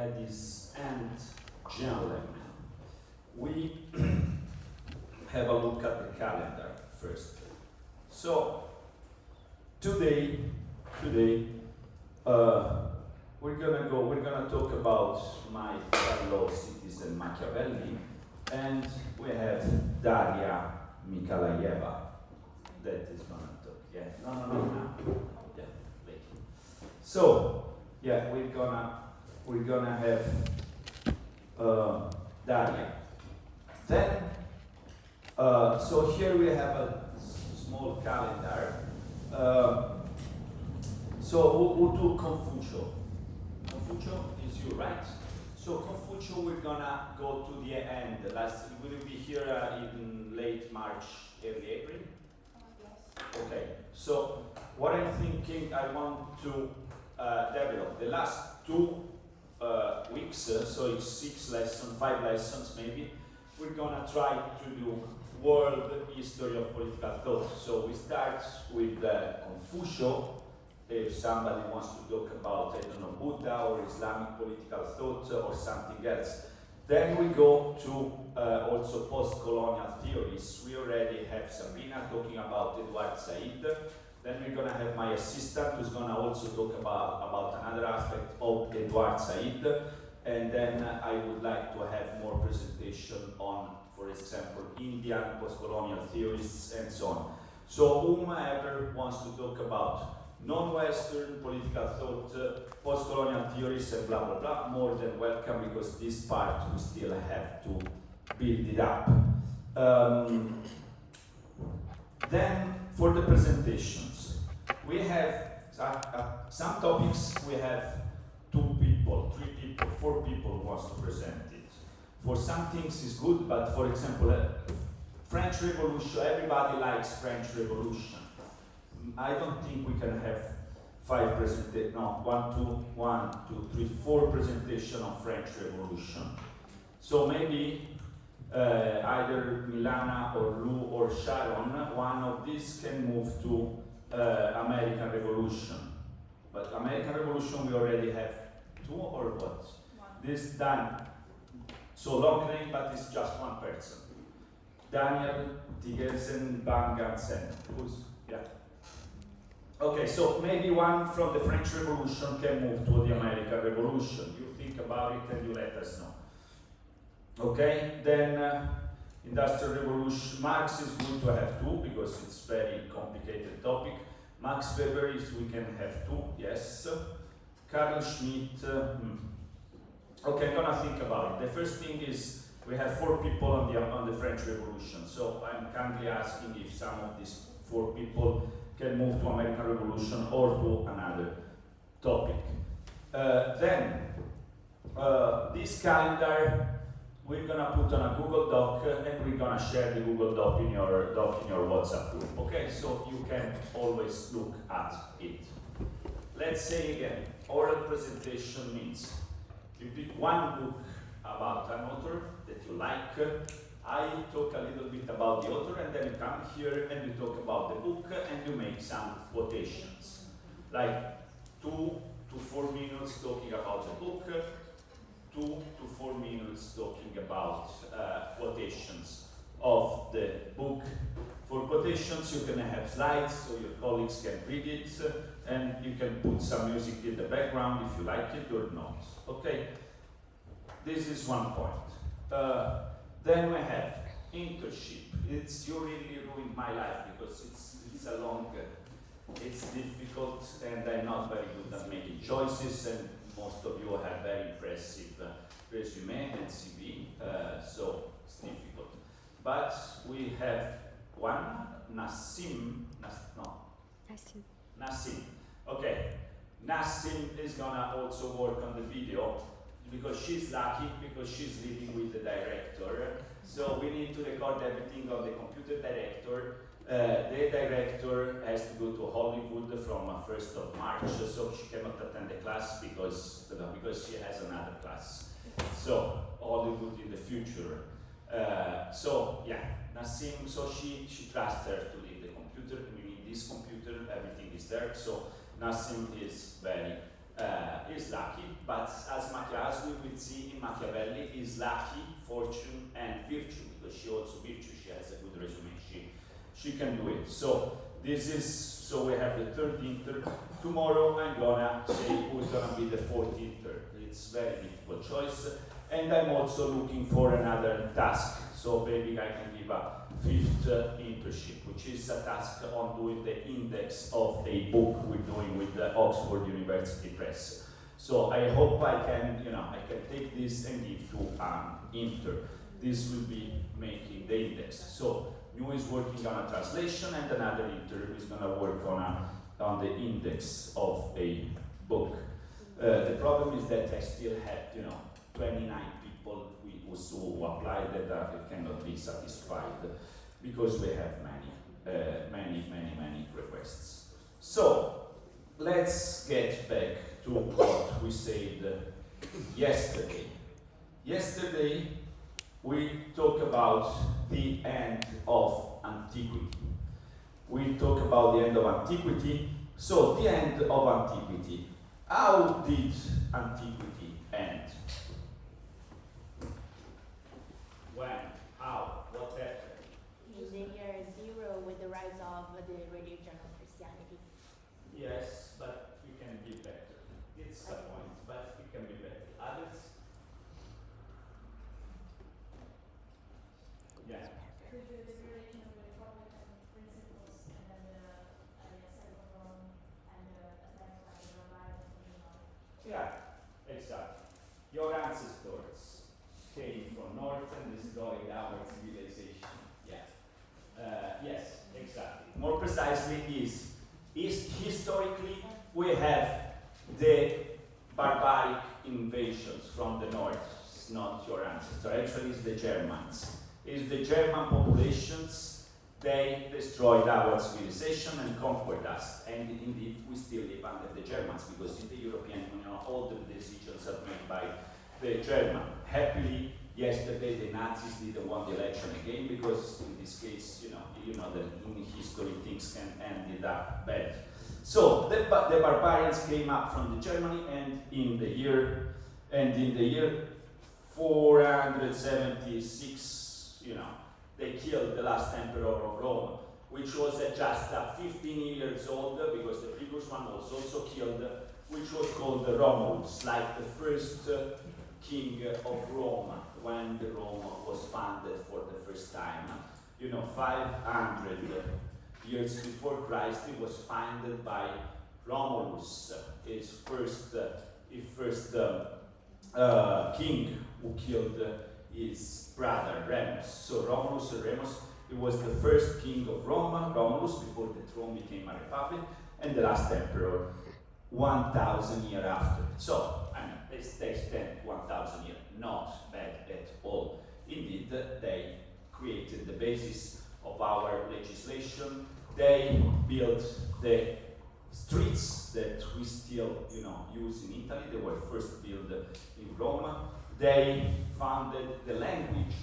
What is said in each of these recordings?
ladies and gentlemen, we have a look at the calendar first. So today, we're gonna talk about my fellow citizen Machiavelli, and we have Daria Nikolaeva that is gonna talk. Yeah, no. Yeah, wait. So yeah, we're gonna have Daria. Then, so here we have a small calendar. So who took Confucio? Confucio is you, right? So Confucio, we're gonna go to the end. Will you be here in late March, early April? Yes. Okay. So what I'm thinking, I want to develop the last 2 weeks. So it's 6 lessons, 5 lessons maybe. We're gonna try to do world history of political thought. So we start with Confucio. If somebody wants to talk about, I don't know, Buddha or Islamic political thought or something else. Then we go to also post-colonial theories. We already have Sabrina talking about Edward Said. Then we're gonna have my assistant who's gonna also talk about another aspect of Edward Said. And then I would like to have more presentation on, for example, Indian post-colonial theories and so on. So whomever wants to talk about non-Western political thought, post-colonial theories and blah blah blah, more than welcome, because this part we still have to build it up. Then for the presentations, we have some topics. We have 2 people, 3 people, 4 people who wants to present it. For some things is good, but for example, French Revolution, everybody likes French Revolution. I don't think we can have 5 presentations, no, 1, 2, 3, 4 presentations on French Revolution. So maybe either Milana or Lou or Sharon, one of these can move to American Revolution. But American Revolution we already have 2 or what? 1. This done. So long name, but it's just 1 person. Daniel Tigersen Bangansen. Yeah. Okay, so maybe one from the French Revolution can move to the American Revolution. You think about it and you let us know. Okay, then Industrial Revolution. Marx is good to have 2 because it's very complicated topic. Max Weber is we can have 2, yes. Carl Schmitt. Okay, I'm gonna think about it. The first thing is we have 4 people on the French Revolution. So I'm kindly asking if some of these 4 people can move to American Revolution or to another topic. Then this calendar we're gonna put on a Google Doc and we're gonna share the Google Doc in your WhatsApp group. Okay, so you can always look at it. Let's say again, oral presentation means you pick one book about an author that you like. I talk a little bit about the author, and then you come here and you talk about the book and you make some quotations. Like 2 to 4 minutes talking about the book, 2 to 4 minutes talking about quotations of the book. For quotations you can have slides so your colleagues can read it, and you can put some music in the background if you like it or not. Okay, this is one point. Then we have internship. You really ruined my life because it's a long, it's difficult, and I'm not very good at making choices, and most of you have very impressive resume and CV, so it's difficult. But we have one, Nassim. Okay, Nassim is gonna also work on the video, because she's lucky, because she's living with the director. So we need to record everything on the computer director. The director has to go to Hollywood from 1st of March, so she cannot attend the class because she has another class. So Hollywood in the future. So yeah, Nassim, so she trusts her to leave the computer. We need this computer, everything is there. So Nassim is very is lucky, but as Machias as we will see in Machiavelli, is lucky, fortune, and virtue, because she also virtue, she has a good resume, she can do it. So so we have the 13th. Tomorrow I'm gonna say who's gonna be the 14th. It's very difficult choice. And I'm also looking for another task. So maybe I can give a 5th internship, which is a task on doing the index of a book we're doing with the Oxford University Press. So I hope I can take this and give to an intern. This will be making the index. So New is working on a translation, and another intern is going to work on the index of a book. The problem is that I still have 29 people who applied that cannot be satisfied because we have many requests. So let's get back to what we said yesterday. Yesterday we talked about the end of antiquity. We talked about the end of antiquity. So the end of antiquity. How did antiquity end? When? How? What happened? In the year 0 with the rise of the religion of Christianity. Yes, but we can be better. It's a point, but we can be better. Others? Yeah. The declaration of the Republic and principles, and then the ascent of Rome, and the attack by the barbarians of the north. Yeah, exactly. Your ancestors came from north and destroyed our civilization. Yeah. Yes, exactly. More precisely is historically we have the barbaric invasions from the north. It's not your ancestor. Actually, it's the Germans. It's the German populations. They destroyed our civilization and conquered us. And indeed, we still live under the Germans because in the European Union, all the decisions are made by the German. Happily, yesterday the Nazis didn't won the election again because in this case, you know that in history things can end up bad. So the barbarians came up from the Germany, and in the year 476, they killed the last emperor of Rome, which was just 15 years old because the previous one was also killed, which was called Romulus, like the first king of Rome when the Rome was founded for the first time. 500 years before Christ, it was founded by Romulus, his first king who killed his brother Remus. So Romulus and Remus, he was the first king of Rome, Romulus, before that Rome became a republic, and the last emperor 1,000 years after. So, they spent 1,000 years, not bad at all. Indeed, they created the basis of our legislation. They built the streets that we still, use in Italy. They were first built in Rome. They founded the language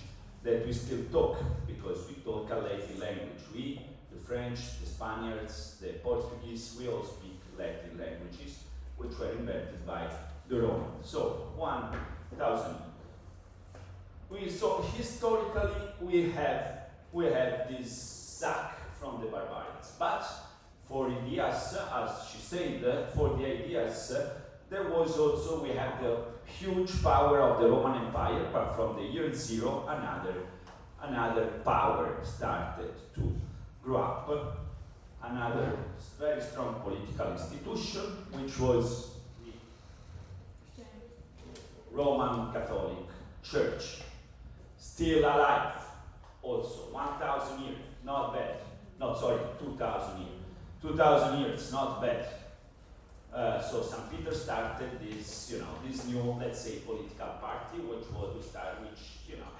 that we still talk, because we talk a Latin language. We, the French, the Spaniards, the Portuguese, we all speak Latin languages, which were invented by the Romans. So 1,000. So historically we have this sack from the barbarians, but for ideas, as she said, for the ideas, there was also, we had the huge power of the Roman Empire, but from the year 0, another power started to grow up, another very strong political institution, which was the Roman Catholic Church, still alive, also 1,000 years, not bad. No, sorry, 2,000 years. 2,000 years, not bad. So St. Peter started this, this new, let's say, political party, which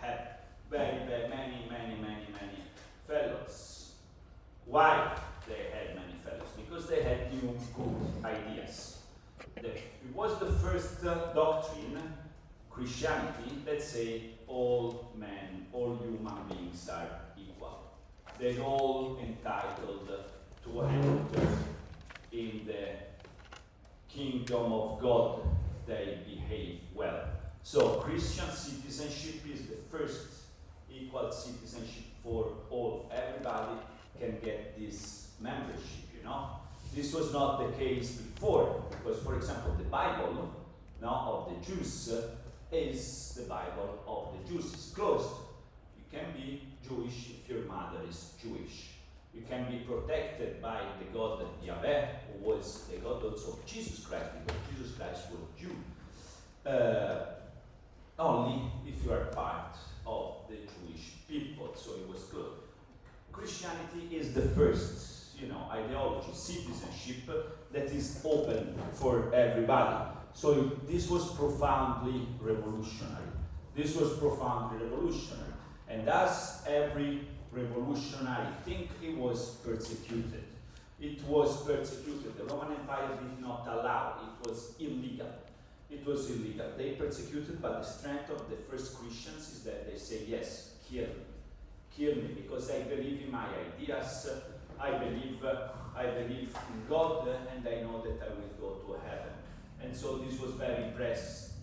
had many fellows. Why they had many fellows? Because they had new good ideas. It was the first doctrine, Christianity, let's say all men, all human beings are equal. They're all entitled to enter in the kingdom of God if they behave well. So Christian citizenship is the first equal citizenship for all. Everybody can get this membership, you know. This was not the case before, because, for example, the Bible of the Jews is the Bible of the Jews. It's closed. You can be Jewish if your mother is Jewish. You can be protected by the God Yahweh, who was the God also of Jesus Christ, because Jesus Christ was Jew. Only if you are part of the Jewish people, so it was good. Christianity is the first, ideology, citizenship that is open for everybody. So this was profoundly revolutionary. And as every revolutionary thing, it was persecuted. The Roman Empire did not allow, it was illegal. They persecuted, but the strength of the first Christians is that they say, yes, kill me, because I believe in my ideas, I believe in God, and I know that I will go to heaven. And so this was very impressive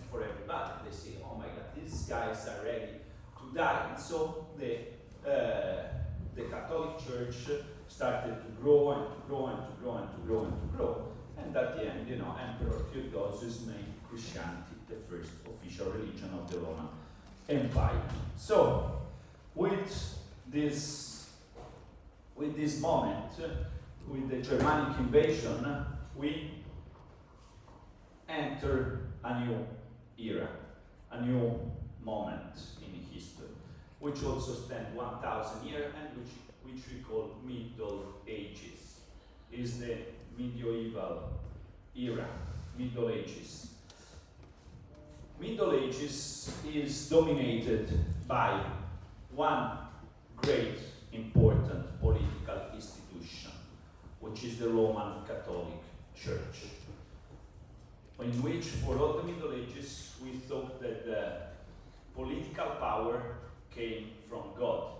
for everybody. They say, oh my God, these guys are ready to die. And so the Catholic Church started to grow and to grow and to grow and to grow and to grow. And at the end, Emperor Theodosius made Christianity the first official religion of the Roman Empire. So, with this moment, with the Germanic invasion, we enter a new era, a new moment in history, which also spent 1,000 years and which we call Middle Ages. Is the medieval era, Middle Ages. Middle Ages is dominated by one great important political institution, which is the Roman Catholic Church, in which for all the Middle Ages we thought that the political power came from God.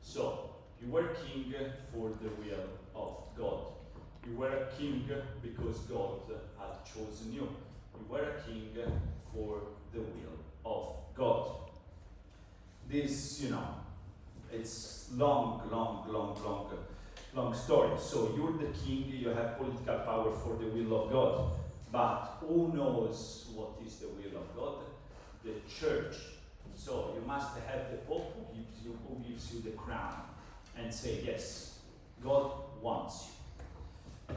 So you were king for the will of God. You were a king because God had chosen you. You were a king for the will of God. This, it's long story. So you're the king, you have political power for the will of God. But who knows what is the will of God? The church. So you must have the Pope who gives you the crown and say, yes, God wants you.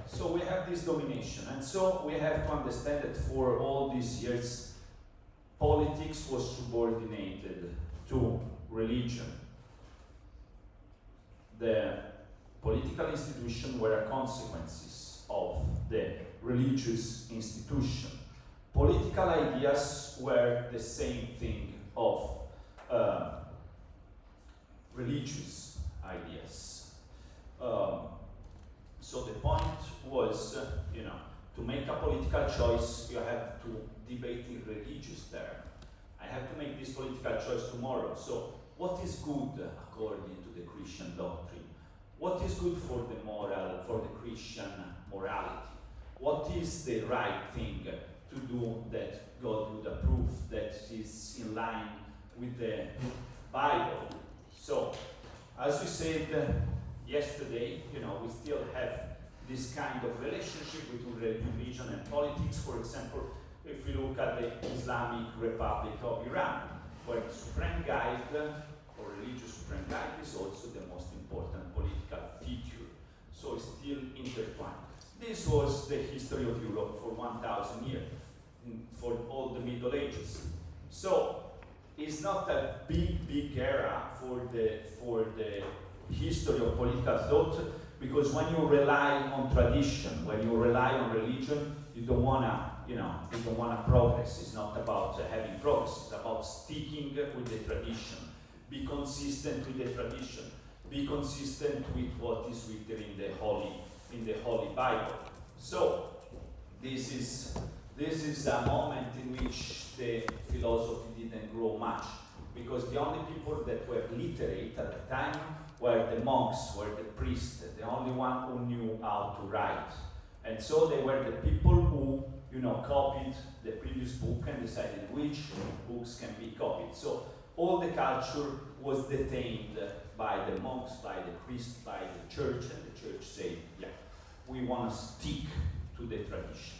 So we have this domination, and so we have to understand that for all these years, politics was subordinated to religion. The political institutions were consequences of the religious institution. Political ideas were the same thing of religious ideas. So the point was, to make a political choice, you have to debate in religious terms. I have to make this political choice tomorrow. So what is good according to the Christian doctrine? What is good for the Christian morality? What is the right thing to do that God would approve, that is in line with the Bible? So, as we said yesterday, we still have this kind of relationship between religion and politics. For example, if we look at the Islamic Republic of Iran, where the Supreme Guide, or religious Supreme Guide, is also the most important political feature. So it's still intertwined. This was the history of Europe for 1,000 years, for all the Middle Ages. So it's not a big era for the history of political thought, because when you rely on tradition, when you rely on religion, you don't wanna progress. It's not about having progress. It's about sticking with the tradition. Be consistent with the tradition. Be consistent with what is written in the Holy Bible. So this is a moment in which the philosophy didn't grow much, because the only people that were literate at the time were the monks, were the priests, the only one who knew how to write. And so they were the people who, copied the previous book and decided which books can be copied. So all the culture was detained by the monks, by the priests, by the church, and the church said, yeah, we want to stick to the tradition.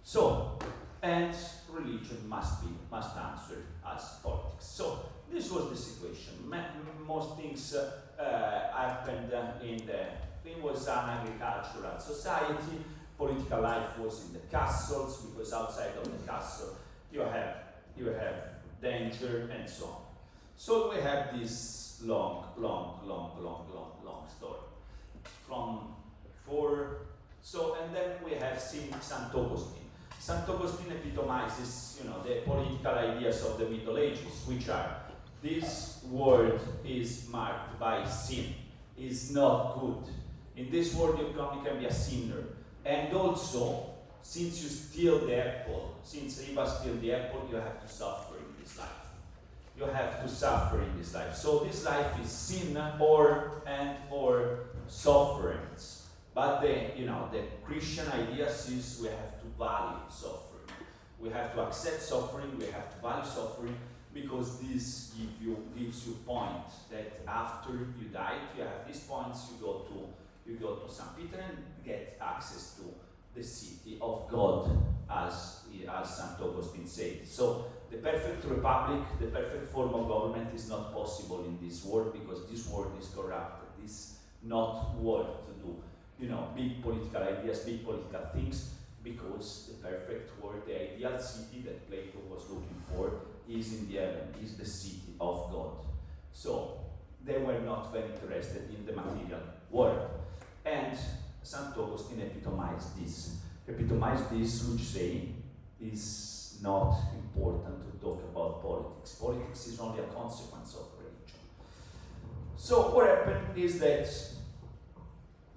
So, and religion must answer as politics. So this was the situation. Most things happened it was an agricultural society. Political life was in the castles, because outside of the castle you have danger and so on. So we have this long story. And then we have seen St. Augustine. St. Augustine epitomizes, the political ideas of the Middle Ages, which are: this world is marked by sin, is not good. In this world you can be a sinner. And also, since you steal the apple, since Eva stole the apple, you have to suffer in this life. You have to suffer in this life. So this life is sin or sufferings. But the Christian idea is we have to value suffering. We have to accept suffering, we have to value suffering, because this gives you points that after you die, you have these points, you go to St. Peter and get access to the city of God, as St. Augustine said. So the perfect republic, the perfect form of government is not possible in this world, because this world is corrupt. It is not worth to do, big political ideas, big political things, because the perfect world, the ideal city that Plato was looking for, is in the heaven, is the city of God. So they were not very interested in the material world. And St. Augustine epitomized this, which say is not important to talk about politics. Politics is only a consequence of religion. So what happened is that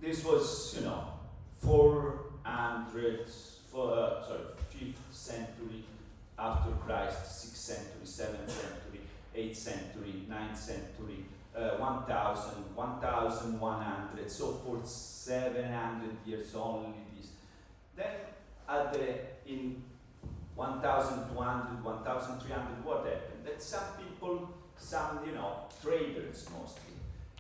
this was, 5th century after Christ, 6th century, 7th century, 8th century, 9th century, 1100, so for 700 years only this. Then in 1200, 1300, what happened? That some people, traders mostly,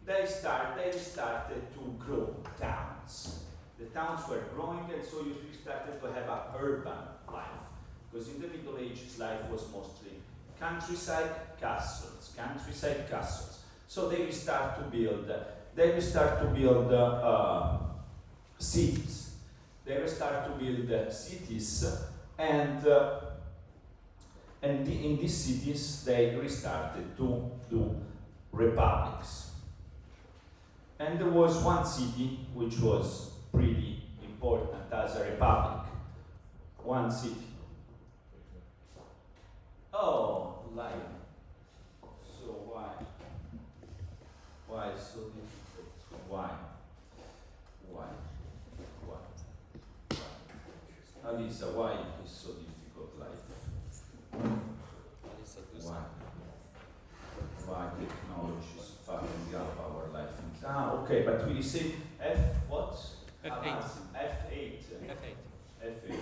they started to grow towns. The towns were growing, and so you started to have an urban life. Because in the Middle Ages, life was mostly countryside castles. So they will start to build cities. They will start to build cities, and in these cities they restarted to do republics. And there was one city which was pretty important as a republic. One city. Oh, lion. So why? Why so difficult? Why? Alisa, why is so difficult life? Why technology is fucking up our life? Okay, but we say F what? F8. F8. F8. F8.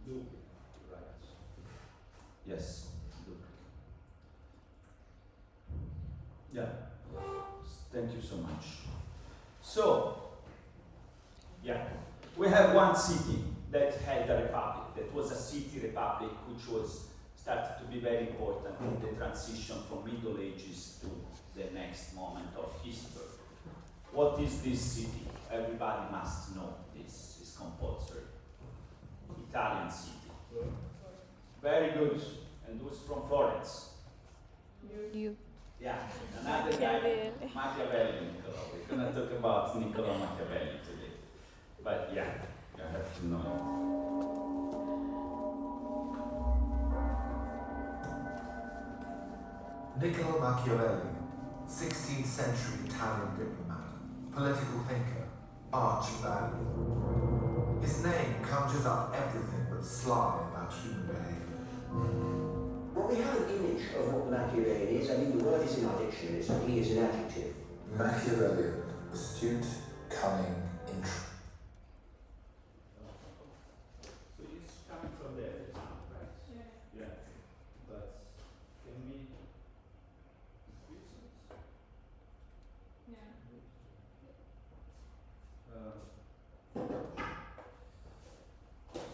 Look, right. Yes, look. Yeah. Thank you so much. So, yeah, we have one city that had a republic, that was a city republic, which was started to be very important in the transition from Middle Ages to the next moment of history. What is this city? Everybody must know this, is compulsory. Italian city. Very good. And who's from Florence? You. Yeah, another guy, Machiavelli, Niccolò. We're going to talk about Niccolò Machiavelli today. But yeah, you have to know. Niccolò Machiavelli, 16th century Italian diplomat, political thinker, arch value. His name conjures up everything that's sly about human behavior. Well, we have an image of what Machiavelli is. I mean, the word is in our dictionaries, and he is an adjective. Machiavellian. astute, cunning, intriguing. So it's coming from there, the sound, right? Yeah. Yeah. But can we increase it? Yeah.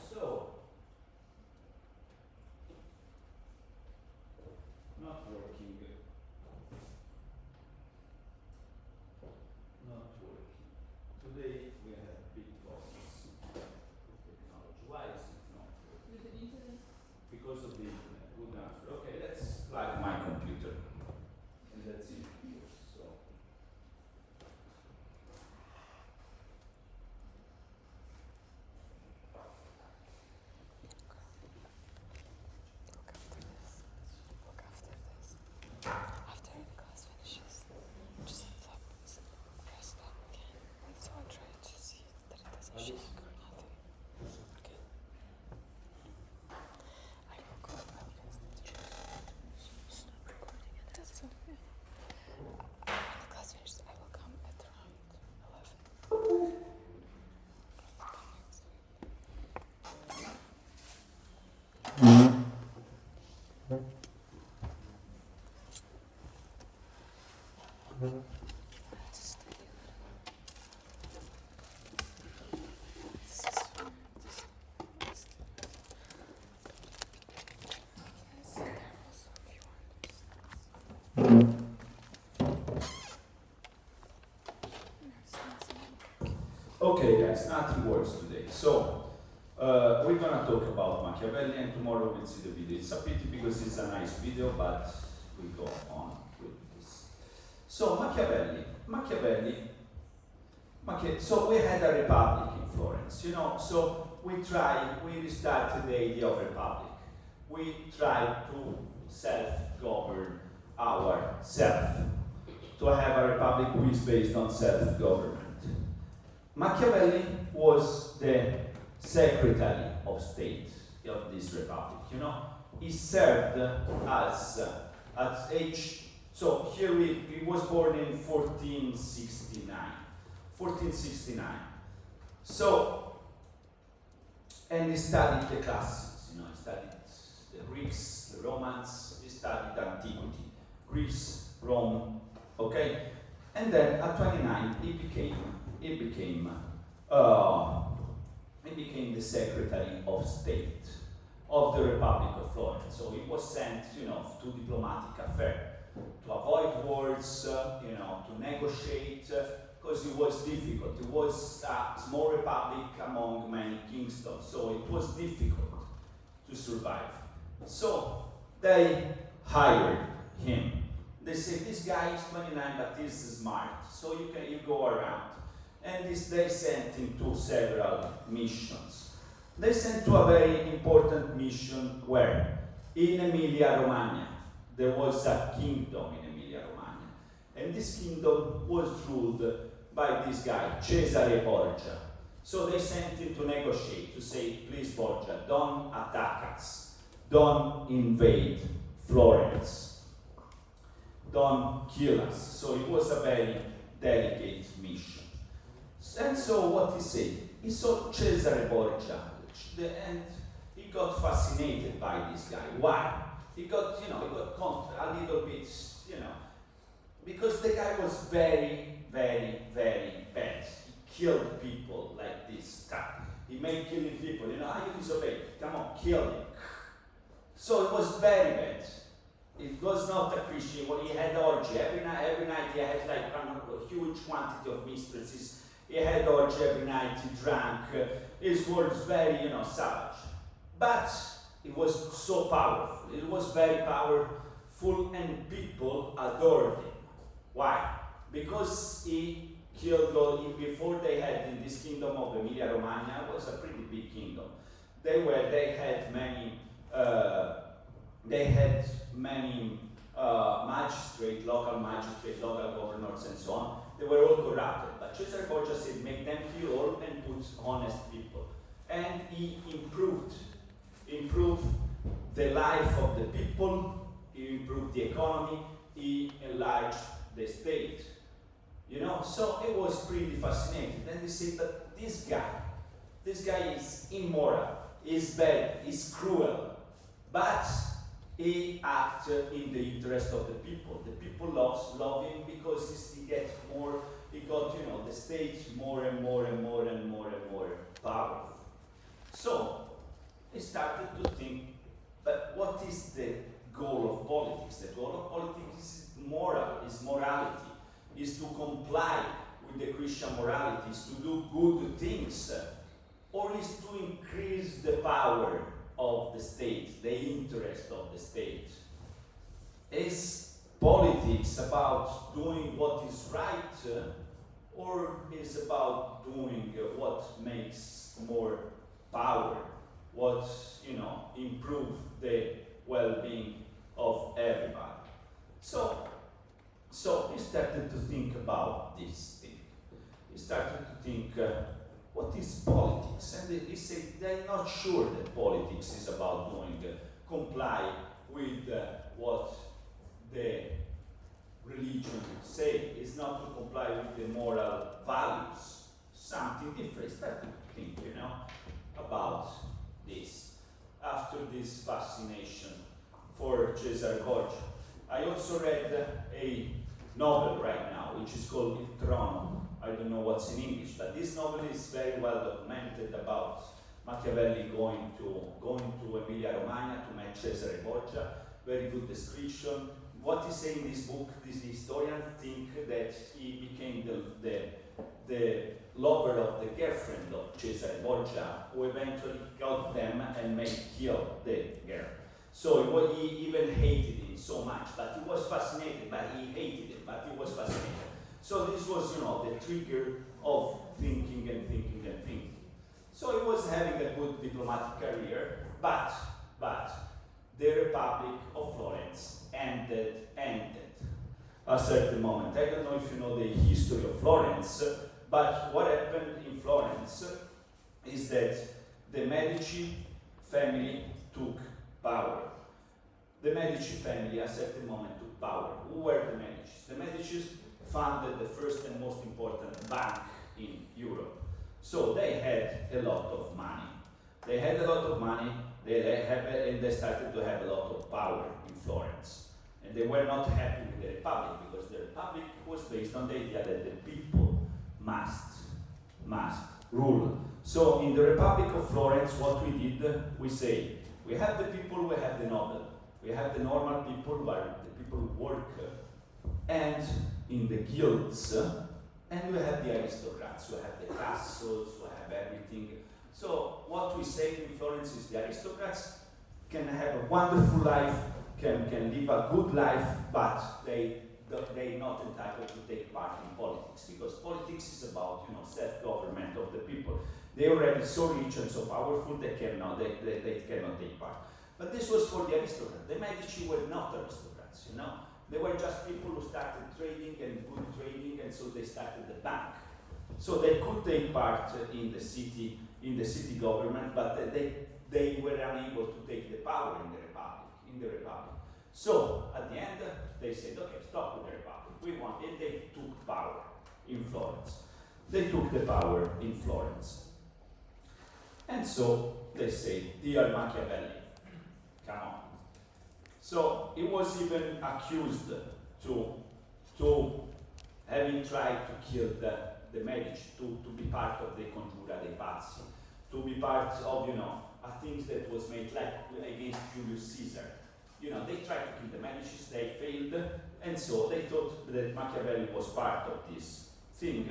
So, not working. Not working. Today we have big problems with technology. Why is it not working? With the internet. Because of the internet. Good answer. Okay, let's plug my computer. And let's see if it works. So. After the class finishes, just stop, press stop again. So I'll try to see that it doesn't shake or nothing. Okay. I will go about this. Stop recording and that's okay. When the class finishes, I will come at around 11. Come next week. Just a little. This is fine. This yes, there are also a few others. Okay guys, nothing works today. So, we're gonna talk about Machiavelli and tomorrow we'll see the video. It's a pity because it's a nice video, but we go on with this. So, so we had a republic in Florence, you know, so we restarted the idea of republic. We tried to self-govern ourselves, to have a republic which is based on self-government. Machiavelli was the secretary of state of this republic, you know. He served as at age, so here he was born in 1469. So, and he studied the classics, you know, he studied the Greeks, the Romans, he studied antiquity, Greece, Rome, okay? And then at 29 he became the Secretary of State of the Republic of Florence. So he was sent, you know, to diplomatic affairs, to avoid wars, you know, to negotiate, because it was difficult. It was a small republic among many kingdoms, so it was difficult to survive. So they hired him. They said, this guy is 29, but he's smart, so you go around. And they sent him to several missions. They sent to a very important mission where? In Emilia-Romagna. There was a kingdom in Emilia-Romagna. And this kingdom was ruled by this guy, Cesare Borgia. So they sent him to negotiate, to say, please Borgia, don't attack us. Don't invade Florence. Don't kill us. So it was a very delicate mission. And so what he said, he saw Cesare Borgia, and he got fascinated by this guy. Why? He got a little bit, you know, because the guy was very, very, very bad. He killed people like this. He made killing people, you know, you disobey, come on, kill him. So it was very bad. It was not a Christian, he had orgy. Every night he had like a huge quantity of mistresses. He had orgy every night, he drank. His was very, you know, savage. But it was so powerful. It was very powerful and people adored him. Why? Because he killed all, before they had in this kingdom of Emilia-Romagna, was a pretty big kingdom. They had many magistrates, local governors and so on. They were all corrupted, but Cesare Borgia said, make them kill all and put honest people. And he improved the life of the people, he improved the economy, he enlarged the state. You know, so it was pretty fascinating. Then they said, but this guy is immoral, is bad, is cruel, but he acts in the interest of the people. The people love him because he got, you know, the state more and more powerful. So he started to think, but what is the goal of politics? The goal of politics is morality, is to comply with the Christian morality, is to do good things, or is to increase the power of the state, the interest of the state? Is politics about doing what is right, or is about doing what makes more power, what, you know, improve the well-being of everybody? So he started to think about this thing. He started to think, what is politics? And he said they're not sure that politics is about doing, comply with what the religion say. It's not to comply with the moral values. Something different. He started to think, you know, about this. After this fascination for Cesare Borgia, I also read a novel right now, which is called Il Trono. I don't know what's in English, but this novel is very well documented about Machiavelli going to Emilia Romagna to meet Cesare Borgia. Very good description. What he says in this book, this historian think that he became the lover of the girlfriend of Cesare Borgia, who eventually got them and made kill the girl. So he even hated him so much, but he was fascinated, but he hated him, but he was fascinated. So this was, you know, the trigger of thinking and thinking and thinking. So he was having a good diplomatic career, but the Republic of Florence ended at a certain moment. I don't know if you know the history of Florence, but what happened in Florence is that the Medici family took power. The Medici family at a certain moment took power. Who were the Medici? The Medici founded the first and most important bank in Europe. So they had a lot of money. And they started to have a lot of power in Florence. And they were not happy with the Republic, because the Republic was based on the idea that the people must rule. So in the Republic of Florence, what we did, we say, we have the people, we have the noble. We have the normal people, who are the people who work, and in the guilds, and we have the aristocrats, who have the castles, who have everything. So what we say in Florence is the aristocrats can have a wonderful life, can live a good life, but they're not entitled to take part in politics, because politics is about, you know, self-government of the people. They're already so rich and so powerful they cannot take part. But this was for the aristocrats. The Medici were not aristocrats, you know. They were just people who started trading and good trading, and so they started the bank. So they could take part in the city government, but they were unable to take the power in the Republic. So at the end, they said, okay, stop with the Republic. We want it. They took power in Florence. They took the power in Florence. And so they say, dear Machiavelli, come on. So he was even accused to having tried to kill the Medici, to be part of the Congiura dei Pazzi, to be part of, you know, a things that was made like against Julius Caesar. You know, they tried to kill the Medici, they failed, and so they thought that Machiavelli was part of this thing,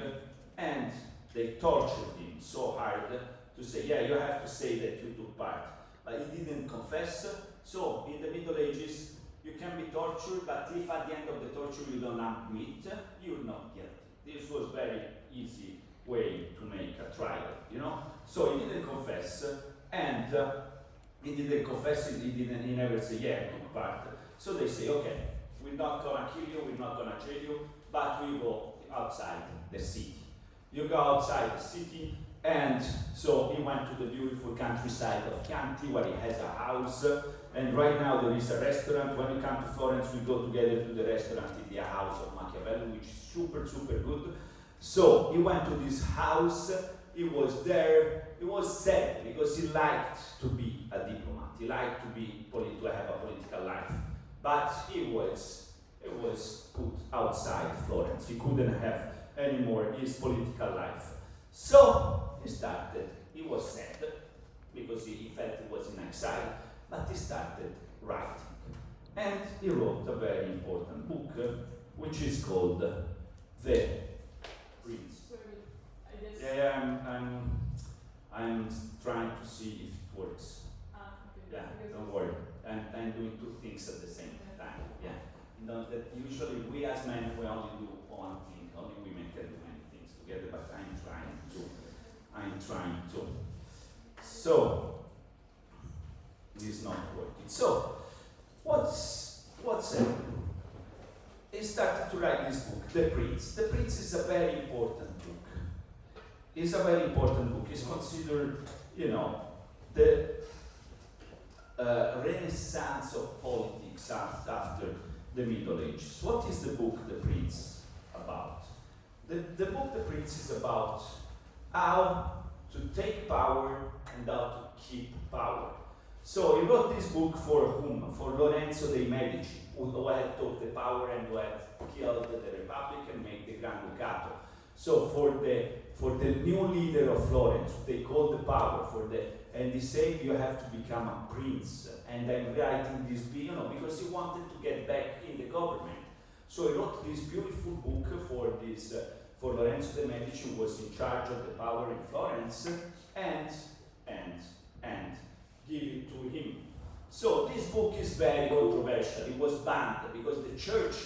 and they tortured him so hard to say, yeah, you have to say that you took part. But he didn't confess. So in the Middle Ages, you can be tortured, but if at the end of the torture you don't admit, you're not guilty. This was very easy way to make a trial, you know. So he didn't confess, and he never say, yeah, I took part. So they say, okay, we're not gonna kill you, we're not gonna jail you, but we go outside the city. You go outside the city, And so he went to the beautiful countryside of Chianti, where he has a house. And right now there is a restaurant. When you come to Florence, we go together to the restaurant in the house of Machiavelli, which is super, super good. So he went to this house. He was there. He was sad because he liked to be a diplomat. He liked to have a political life. But he was put outside Florence. He couldn't have anymore his political life. So he was sad because he felt he was in exile, but he started writing. And he wrote a very important book, which is called The Prince. Yeah, I'm trying to see if it works. Yeah, don't worry. I'm doing two things at the same time. Yeah. That usually we as men, we only do one thing. Only women can do many things together, but I'm trying to. So, this is not working. So, what's happened? He started to write this book, The Prince. The Prince is a very important book. It's a very important book. It's considered, the renaissance of politics after the Middle Ages. What is the book, The Prince, about? The book, The Prince, is about how to take power and how to keep power. So he wrote this book for whom? For Lorenzo dei Medici, who had took the power and who had killed the Republic and made the Granducato. So for the new leader of Florence, they called the power and he said you have to become a prince. And I'm writing this, because he wanted to get back in the government. So he wrote this beautiful book for Lorenzo de' Medici, who was in charge of the power in Florence, and give it to him. So this book is very controversial. It was banned because the church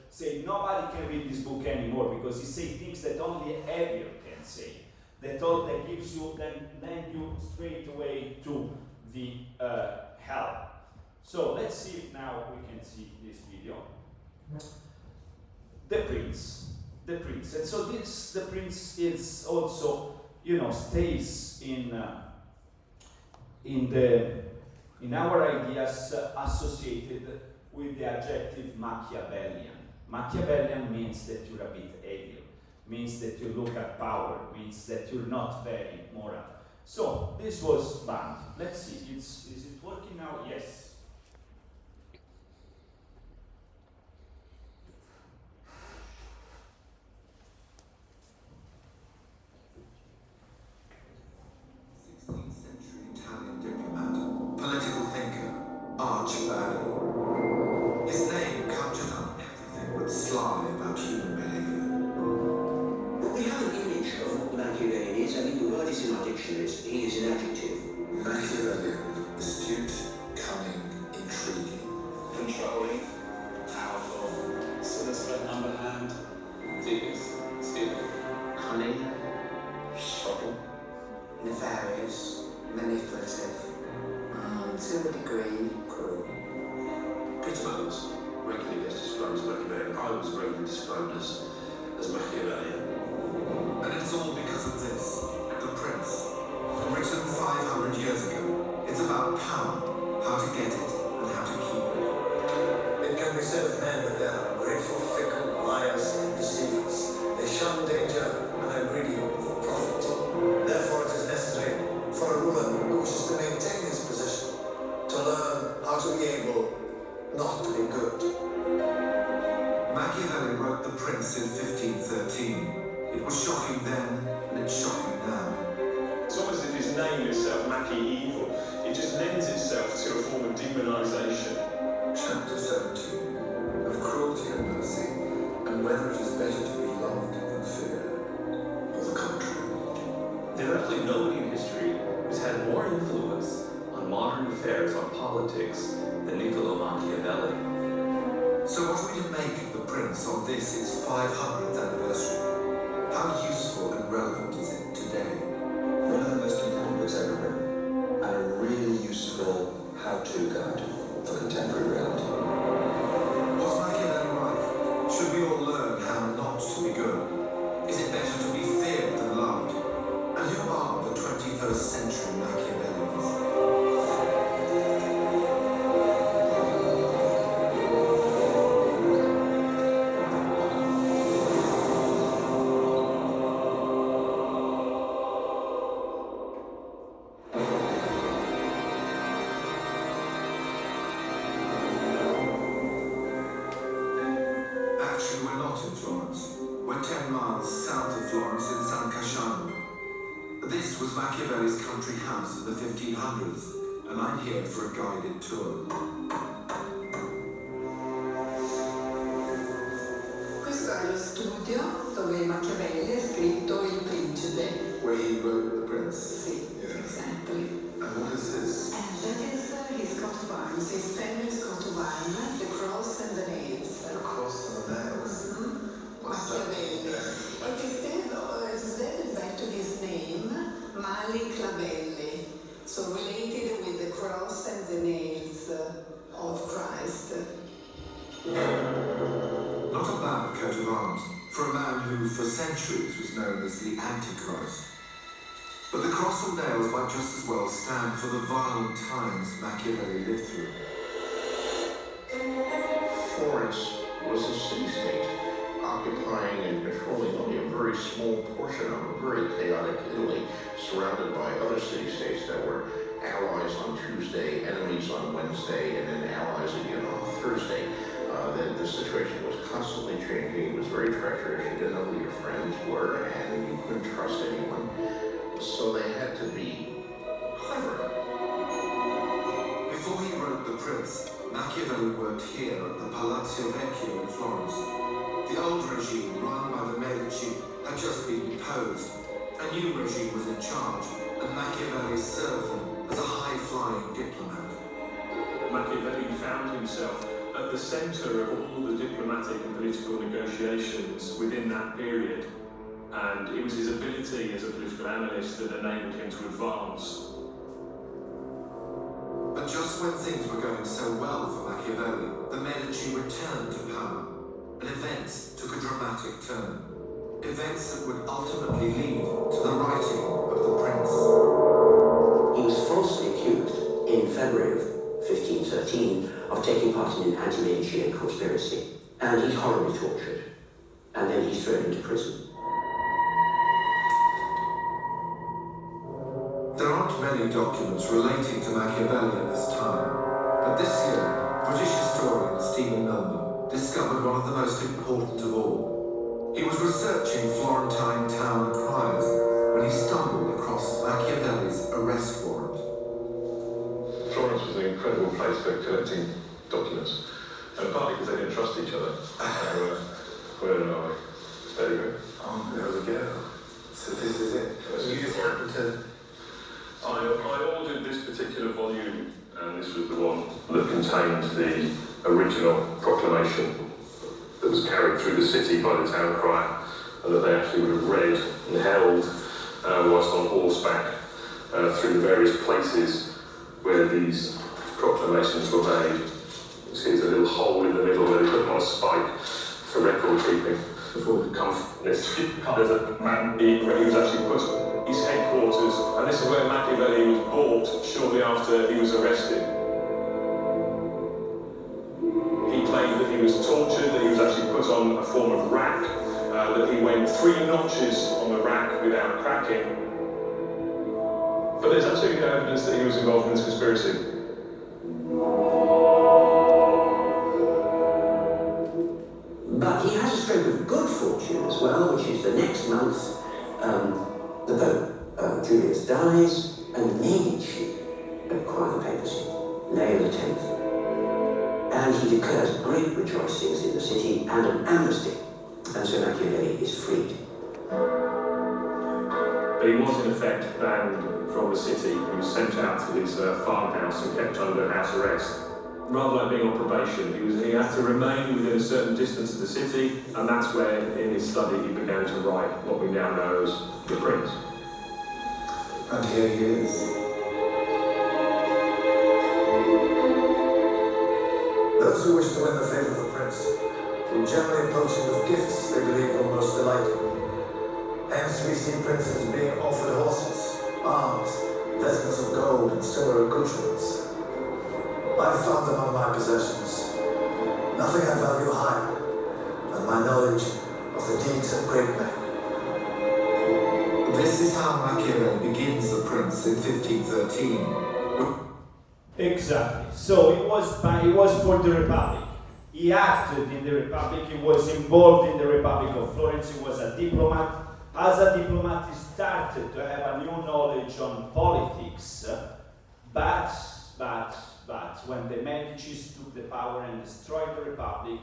said nobody can read this book anymore because he says things that only a Hebrew can say. That gives you, then you straight away to the hell. So let's see if now we can see this video. The Prince. And so the Prince is also, stays in our ideas associated with the adjective Machiavellian. Machiavellian means that you're a bit evil, means that you look at power, means that you're not very moral. So this was banned. Let's see, is it working now? Yes. His name conjures up everything that's sly about human behavior. But we have an image of what Machiavellian is. I mean, the word is in our dictionaries. He is an adjective. Machiavellian, astute, cunning, intriguing. Controlling, powerful, sinister, underhand, devious, scheming. cunning, subtle, nefarious, manipulative, to a degree, cruel. Peter Bones regularly gets described as Machiavellian. I was regularly described as Machiavellian. And it's all because of this, The Prince. Written 500 years ago, it's about power, how to get it, and how to keep it. It can be said of men that they are ungrateful, fickle, liars, and deceivers. They shun danger and are greedy for profit. Therefore, it is necessary for a ruler who wishes to maintain his position to learn how to be able not to be good. Machiavelli wrote The Prince in 1513. It was shocking then, and it's shocking now. It's almost as if his name itself, Macchi evil, it just lends itself to a form of demonization. Chapter 17, of cruelty and mercy, and whether it is better to be loved than feared, or the contrary. There's actually nobody in history who's had more influence on modern affairs, on politics, than Niccolo Machiavelli. So what are we to make of The Prince on this, its 500th anniversary? How useful and relevant is it today? One of the most important books ever written, and a really useful how-to guide for contemporary reality. Was Machiavelli right? Should we all learn how not to be good? Is it better to be feared than loved? And who are Venice was Machiavelli's country house in the 1500s, and I'm here for a guided tour. Questo è lo studio dove Machiavelli ha scritto Il Principe. Where he wrote The Prince. Sì, exactly. And what is this? And that is his coat of arms, his famous coat of arms, the cross and the nails. The cross and the nails. What's that? Machiavelli. It is dated back to his name, Mali Clavelli, so related with the cross and the nails of Christ. Not a bad coat of arms for a man who, for centuries, was known as the Antichrist. But the cross and nails might just as well stand for the violent times Machiavelli lived through. Florence was a city-state, occupying and controlling only a very small portion of a very chaotic Italy, surrounded by other city-states that were allies on Tuesday, enemies on Wednesday, and then allies again on Thursday. The situation was constantly changing. It was very treacherous. You didn't know who your friends were, and you couldn't trust anyone. So they had to be clever. Before he wrote The Prince, Machiavelli worked here at the Palazzo Vecchio in Florence. The old regime, run by the Medici, had just been deposed. A new regime was in charge, and Machiavelli served them as a high-flying diplomat. Machiavelli found himself at the centre of all the diplomatic and political negotiations within that period, and it was his ability as a political analyst that enabled him to advance. But just when things were going so well for Machiavelli, the Medici returned to power, and events took a dramatic turn. Events that would ultimately lead to the writing of The Prince. He was falsely accused in February of 1513 of taking part in an anti-Medici conspiracy, and he's horribly tortured, and then he's thrown into prison. There aren't many documents relating to Machiavelli at this time, but this year, British historian Stephen Milman discovered one of the most important of all. He was researching Florentine town criers when he stumbled across Machiavelli's arrest warrant. Florence was an incredible place for collecting documents, and partly because they didn't trust each other. Where are we? There you go. Oh, there we go. So this is it. So you just happened to... I ordered this particular volume, and this was the one that contained the original proclamation that was carried through the city by the town crier, and that they actually would have read and held whilst on horseback through the various places where these proclamations were made. You see there's a little hole in the middle where they put them on a spike for record keeping. Before the there's a man, he was actually put his headquarters, and this is where Machiavelli was bought shortly after he was arrested. He claimed that he was tortured, that he was actually put on a form of rack, that he went 3 notches on the rack without cracking. But there's absolutely no evidence that he was involved in this conspiracy. But he has a stroke of good fortune as well, which is the next month, the Pope, Julius, dies, and the Medici acquire the papacy, Leo X. And he declares great rejoicings in the city and an amnesty, and so Machiavelli is freed. But he was in effect banned from the city. He was sent out to his farmhouse and kept under house arrest. Rather like being on probation, he had to remain within a certain distance of the city, and that's where, in his study, he began to write what we now know as The Prince. And here he is. Those who wish to win the favour of the prince will generally approach him with gifts they believe will most delight him. Hence we see princes being offered horses, arms, vestments of gold, and similar accoutrements. I've found among my possessions nothing I value higher than my knowledge of the deeds of great men. This is how Machiavelli begins The Prince in 1513. Exactly. So it was for the Republic. He acted in the Republic. He was involved in the Republic of Florence. He was a diplomat. As a diplomat, he started to have a new knowledge on politics, but when the Medicis took the power and destroyed the Republic,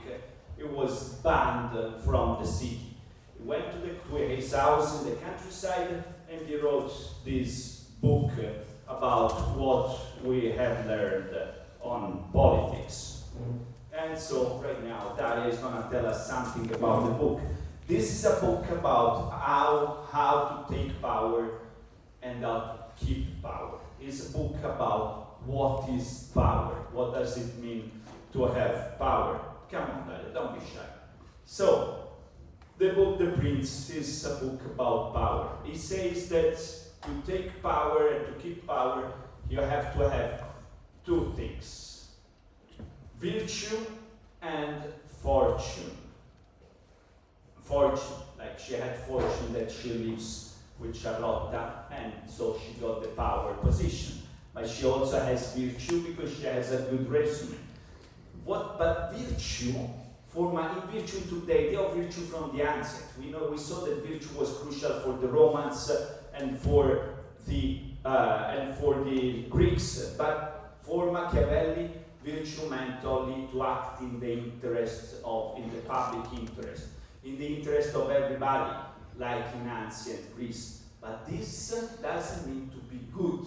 he was banned from the city. He went to his house in the countryside and he wrote this book about what we have learned on politics. And so right now Daria is going to tell us something about the book. This is a book about how to take power and how to keep power. It's a book about what is power, what does it mean to have power. Come on, Daria, don't be shy. So, the book The Prince is a book about power. It says that to take power and to keep power, you have to have two things: virtue and fortune. Fortune, like she had fortune that she lives with Charlotta, and so she got the power position. But she also has virtue because she has a good resume. But virtue, in virtue to the idea of virtue from the onset, we saw that virtue was crucial for the Romans and for the Greeks, but for Machiavelli, virtue meant only to act in the public interest, in the interest of everybody, like in ancient Greece. But this doesn't mean to be good,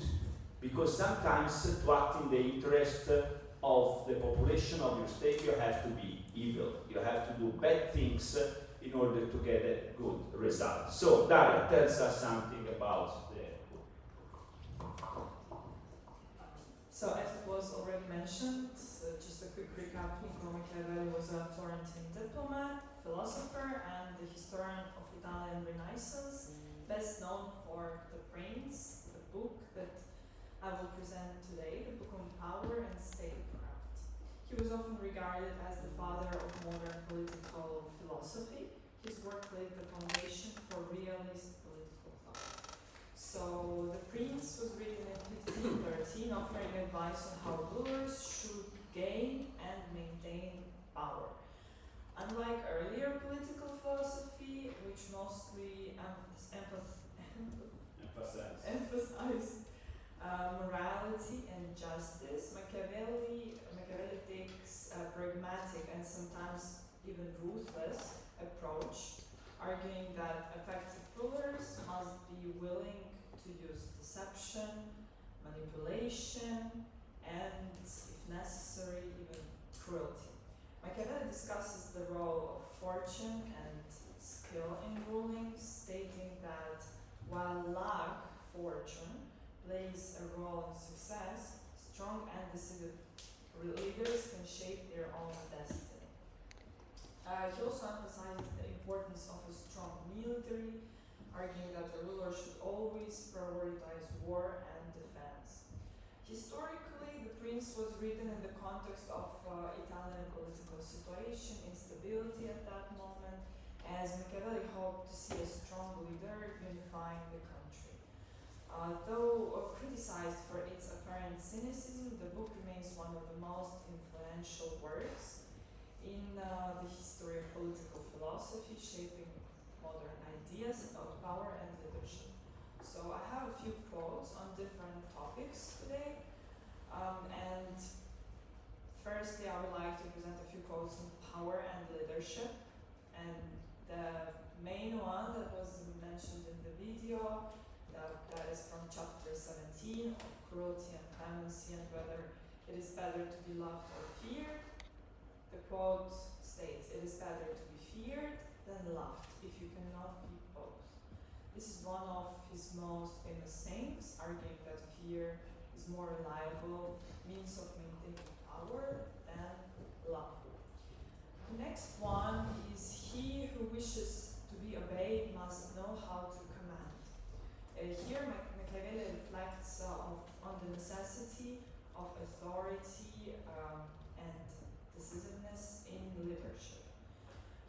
because sometimes to act in the interest of the population of your state, you have to be evil. You have to do bad things in order to get a good result. So, Daria tells us something about the book. So, as it was already mentioned, just a quick recap, Niccolo Machiavelli was a Florentine diplomat, philosopher, and the historian of Italian Renaissance, best known for The Prince, the book that I will present today, the book on power and statecraft. He was often regarded as the father of modern political philosophy. His work laid the foundation for realist political thought. So, The Prince was written in 1513, offering advice on how rulers should gain and maintain power. Unlike earlier political philosophy, which mostly emphasized morality and justice, Machiavelli takes a pragmatic and sometimes even ruthless approach, arguing that effective rulers must be willing to use deception, manipulation, and, if necessary, even cruelty. Machiavelli discusses the role of fortune and skill in ruling, stating that while luck, fortune, plays a role in success, strong and decisive leaders can shape their own destiny. He also emphasizes the importance of a strong military, arguing that the ruler should always prioritize war and defense. Historically, The Prince was written in the context of Italian political situation, instability at that moment, as Machiavelli hoped to see a strong leader unifying the country. Though criticized for its apparent cynicism, the book remains one of the most influential works in the history of political philosophy, shaping modern ideas about power and leadership. So I have a few quotes on different topics today. And firstly, I would like to present a few quotes on power and leadership. And the main one that was mentioned in the video, that is from chapter 17 of Cruelty and Clemency and whether it is better to be loved or feared. The quote states, "It is better to be feared than loved if you cannot be both." This is one of his most famous sayings, arguing that fear is more reliable means of maintaining power than love. The next one is, "He who wishes to be obeyed must know how to command." Here Machiavelli reflects on the necessity of authority and decisiveness in leadership.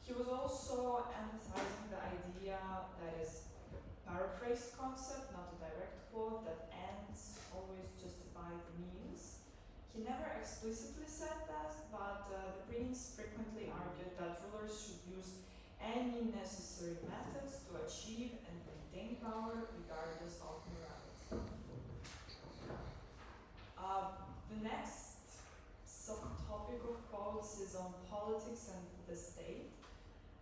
He was also emphasizing the idea that is a paraphrased concept, not a direct quote, that ends always justify the means. He never explicitly said that, but The Prince frequently argued that rulers should use any necessary methods to achieve and maintain power regardless of morality. The next subtopic of quotes is on politics and the state,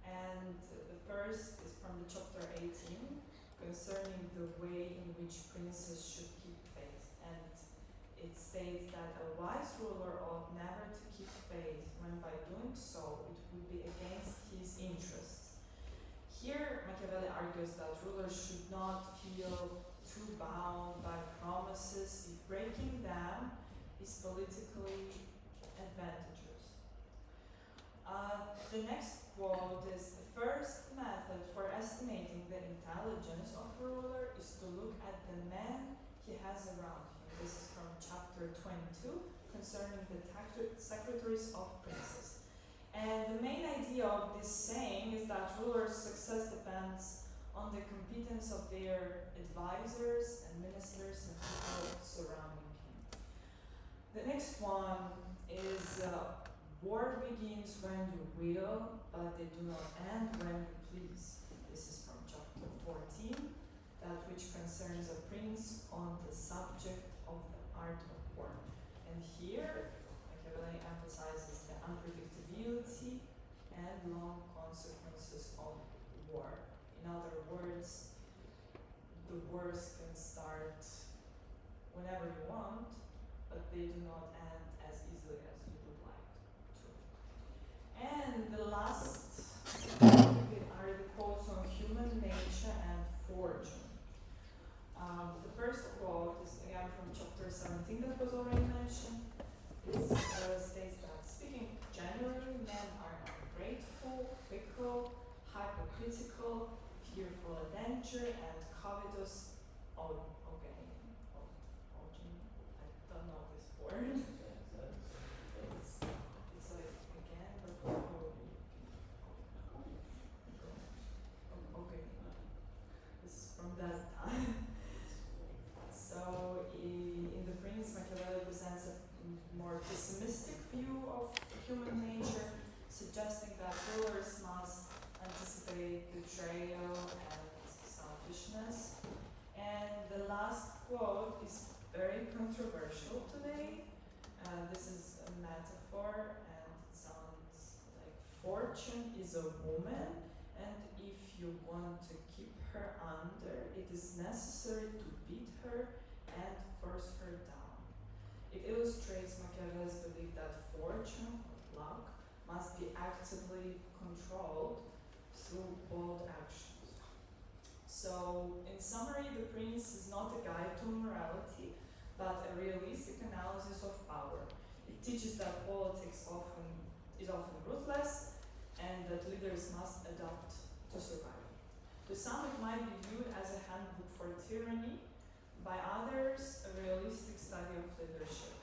and the first is from the chapter 18 concerning the way in which princes should keep faith, and it states that a wise ruler ought never to keep faith when by doing so it would be against his interests. Here Machiavelli argues that rulers should not feel too bound by promises if breaking them is politically advantageous. The next quote is, the first method for estimating the intelligence of a ruler is to look at the men he has around him. This is from chapter 22 concerning the secretaries of princes. And the main idea of this saying is that rulers' success depends on the competence of their advisors and ministers and people surrounding him. The next one is war begins when you will, but they do not end when you please. This is from chapter 14, that which concerns a prince on the subject of the art of war. And here, Machiavelli emphasizes the unpredictability and long consequences of war. In other words, the wars can start whenever you want, but they do not end as easily as you would like to. And the last are the quotes on human nature and fortune. The first quote is again from chapter 17 that was already mentioned. It states that, speaking generally, men are ungrateful, fickle, hypocritical, fearful of danger, and covetous. I don't know this word. It's like again, but okay. This is from that time. So in The Prince, Machiavelli presents a more pessimistic view of human nature, suggesting that rulers must anticipate betrayal and selfishness. And the last quote is very controversial today. This is a metaphor, and it sounds like fortune is a woman, and if you want to keep her under, it is necessary to beat her and force her down. It illustrates Machiavelli's belief that fortune, or luck, must be actively controlled through bold actions. So, in summary, The Prince is not a guide to morality, but a realistic analysis of power. It teaches that politics is often ruthless, and that leaders must adapt to survive. To some, it might be viewed as a handbook for tyranny, by others, a realistic study of leadership.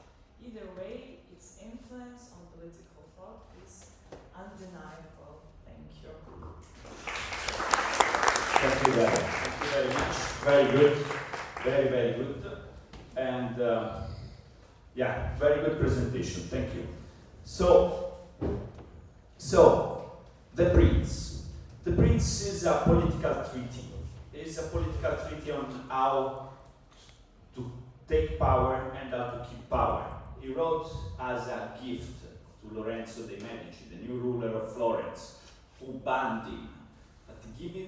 Either way, its influence on political thought is undeniable. Thank you. Thank you very much. Very good. Very, very good. And yeah, very good presentation. Thank you. So The Prince. The Prince is a political treaty. It's a political treaty on how to take power and how to keep power. He wrote as a gift to Lorenzo de' Medici, the new ruler of Florence, who banned him. But he gave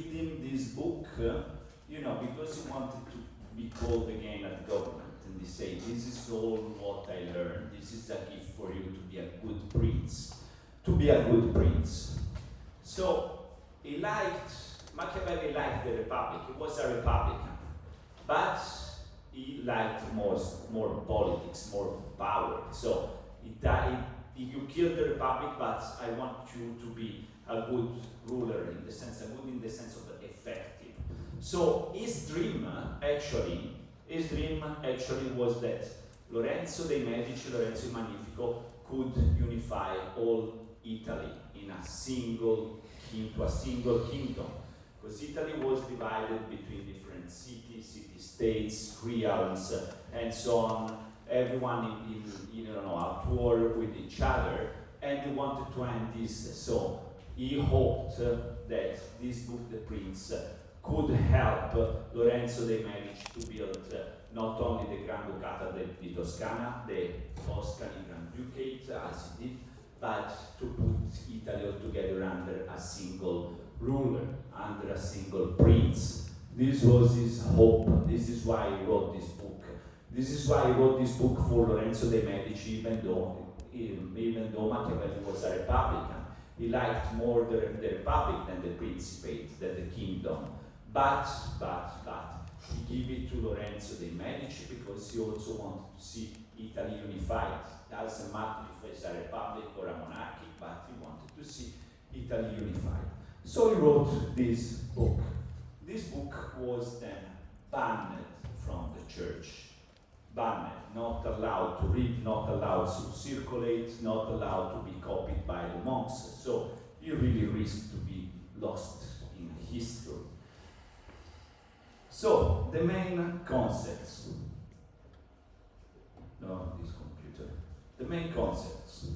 him this book, because he wanted to be called again at government. And he said, this is all what I learned. This is a gift for you to be a good prince. To be a good prince. So Machiavelli liked the Republic. He was a Republican. But he liked more politics, more power. So you killed the Republic, but I want you to be a good ruler in the sense of effective. So his dream actually was that Lorenzo de' Medici, Lorenzo il Magnifico, could unify all Italy in a single kingdom. Because Italy was divided between different cities, city-states, realms, and so on. Everyone at war with each other, and they wanted to end this. So he hoped that this book, The Prince, could help Lorenzo de' Medici to build not only the Granducato di Toscana, the Tuscany Grand Ducate, as he did, but to put Italy all together under a single ruler, under a single prince. This was his hope. This is why he wrote this book. This is why he wrote this book for Lorenzo de' Medici, even though Machiavelli was a Republican. He liked more the Republic than the Principate, than the kingdom. But he gave it to Lorenzo de' Medici because he also wanted to see Italy unified. It doesn't matter if it's a republic or a monarchy, but he wanted to see Italy unified. So he wrote this book. This book was then banned from the church. Banned, not allowed to read, not allowed to circulate, not allowed to be copied by the monks. So he really risked to be lost in history. So, the main concepts. No, this computer. The main concepts.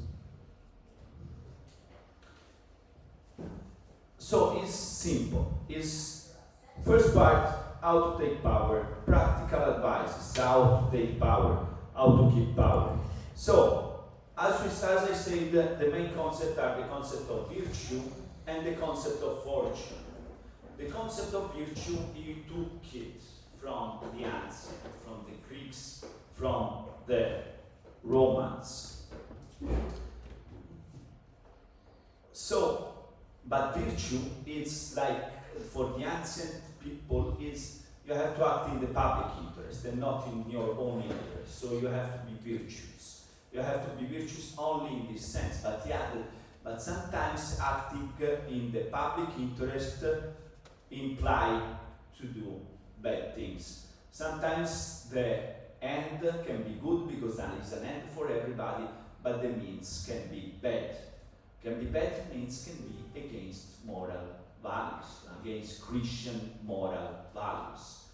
So, it's simple. It's first part, how to take power, practical advice, how to take power, how to keep power. So, as I said, the main concepts are the concept of virtue and the concept of fortune. The concept of virtue, he took it from the ancient, from the Greeks, from the Romans. So, but virtue is like, for the ancient people, is you have to act in the public interest and not in your own interest. So you have to be virtuous. You have to be virtuous only in this sense, but sometimes acting in the public interest imply to do bad things. Sometimes the end can be good because there is an end for everybody, but the means can be bad. Can be bad means can be against moral values, against Christian moral values.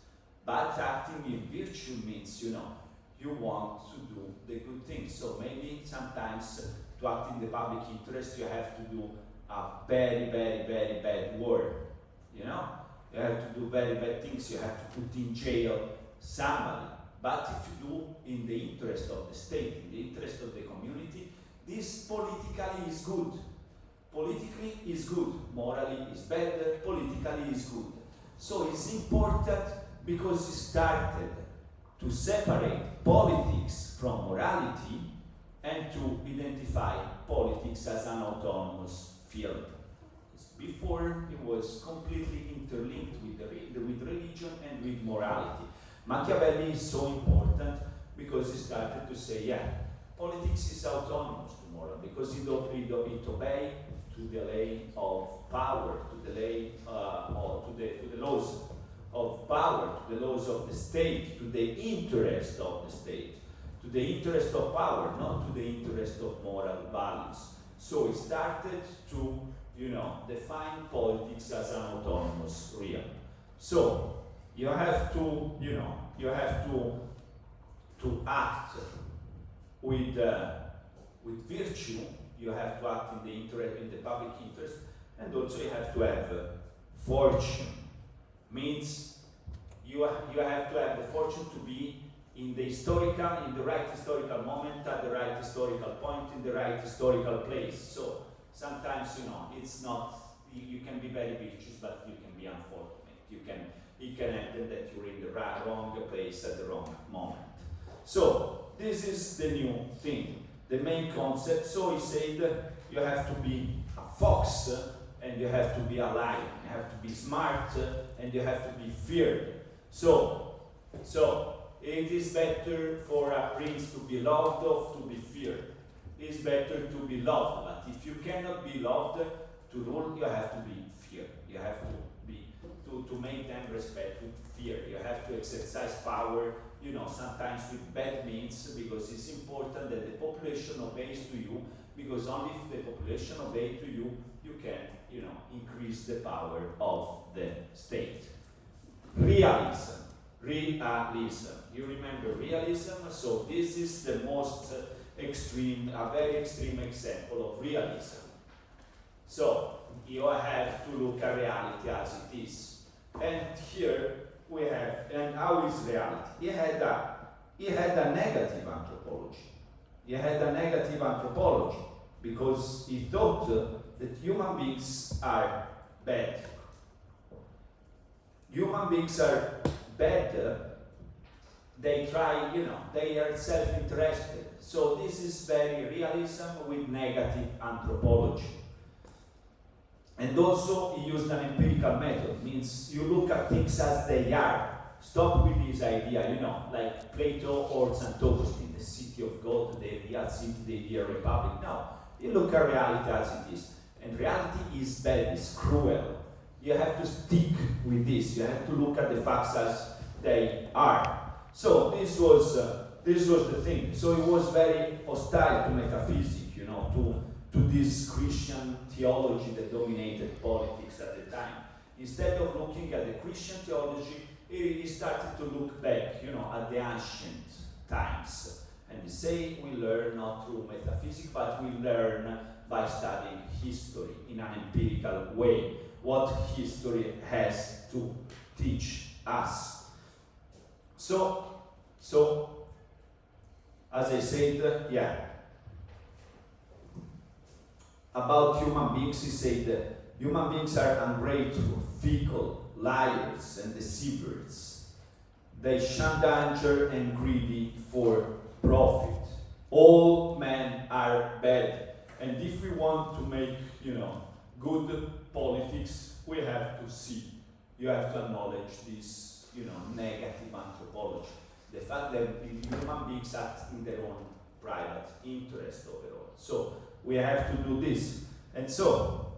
But acting in virtue means, you want to do the good things. So maybe sometimes to act in the public interest, you have to do a very, very, very bad word. You have to do very bad things, you have to put in jail somebody. But if you do in the interest of the state, in the interest of the community, this politically is good. Politically is good, morally is bad, politically is good. So it's important because it started to separate politics from morality and to identify politics as an autonomous field. Before, it was completely interlinked with religion and with morality. Machiavelli is so important because he started to say, politics is autonomous to moral because it obeys to the lay of power, to the lay or to the laws of power, to the laws of the state, to the interest of the state, to the interest of power, not to the interest of moral values. So he started to define politics as an autonomous realm. So you have to, to act with virtue. You have to act in the public interest, and also you have to have fortune. Means you have to have the fortune to be in the right historical moment, at the right historical point, in the right historical place. So sometimes, it's not, you can be very virtuous, but you can be unfortunate. It can happen that you're in the wrong place at the wrong moment. So this is the new thing, the main concept. So he said you have to be a fox and you have to be a lion. You have to be smart and you have to be feared. So it is better for a prince to be loved or to be feared. It's better to be loved, but if you cannot be loved, to rule you have to be feared. You have to make them respect with fear. You have to exercise power, sometimes with bad means, because it's important that the population obeys to you, because only if the population obeys to you, you can, increase the power of the state. Realism. You remember realism? So this is the most extreme, a very extreme example of realism. So you have to look at reality as it is. And here we have, and how is reality? He had a negative anthropology. He had a negative anthropology because he thought that human beings are bad. Human beings are bad. They try, they are self-interested. So this is very realism with negative anthropology. And also he used an empirical method, means you look at things as they are. Stop with this idea, like Plato or St. Augustine, the city of God, the real city, the ideal republic. No, you look at reality as it is. And reality is bad, is cruel. You have to stick with this. You have to look at the facts as they are. So this was the thing. So it was very hostile to metaphysics, to this Christian theology that dominated politics at the time. Instead of looking at the Christian theology, he started to look back, at the ancient times. And he say we learn not through metaphysics, but we learn by studying history in an empirical way. What history has to teach us. So as I said, about human beings, he said human beings are ungrateful, fickle, liars, and deceivers. They shun danger and greedy for profit. All men are bad. And if we want to make, good politics, we have to see. You have to acknowledge this, negative anthropology. The fact that human beings act in their own private interest overall. So we have to do this. And so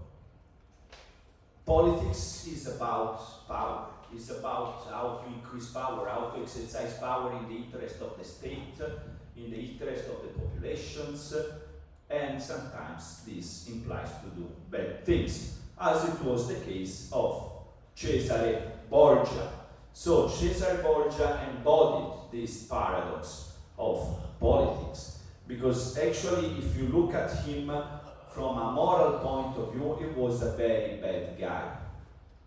politics is about power. It's about how to increase power, how to exercise power in the interest of the state, in the interest of the populations, and sometimes this implies to do bad things, as it was the case of Cesare Borgia. So Cesare Borgia embodied this paradox of politics, because actually if you look at him from a moral point of view, he was a very bad guy.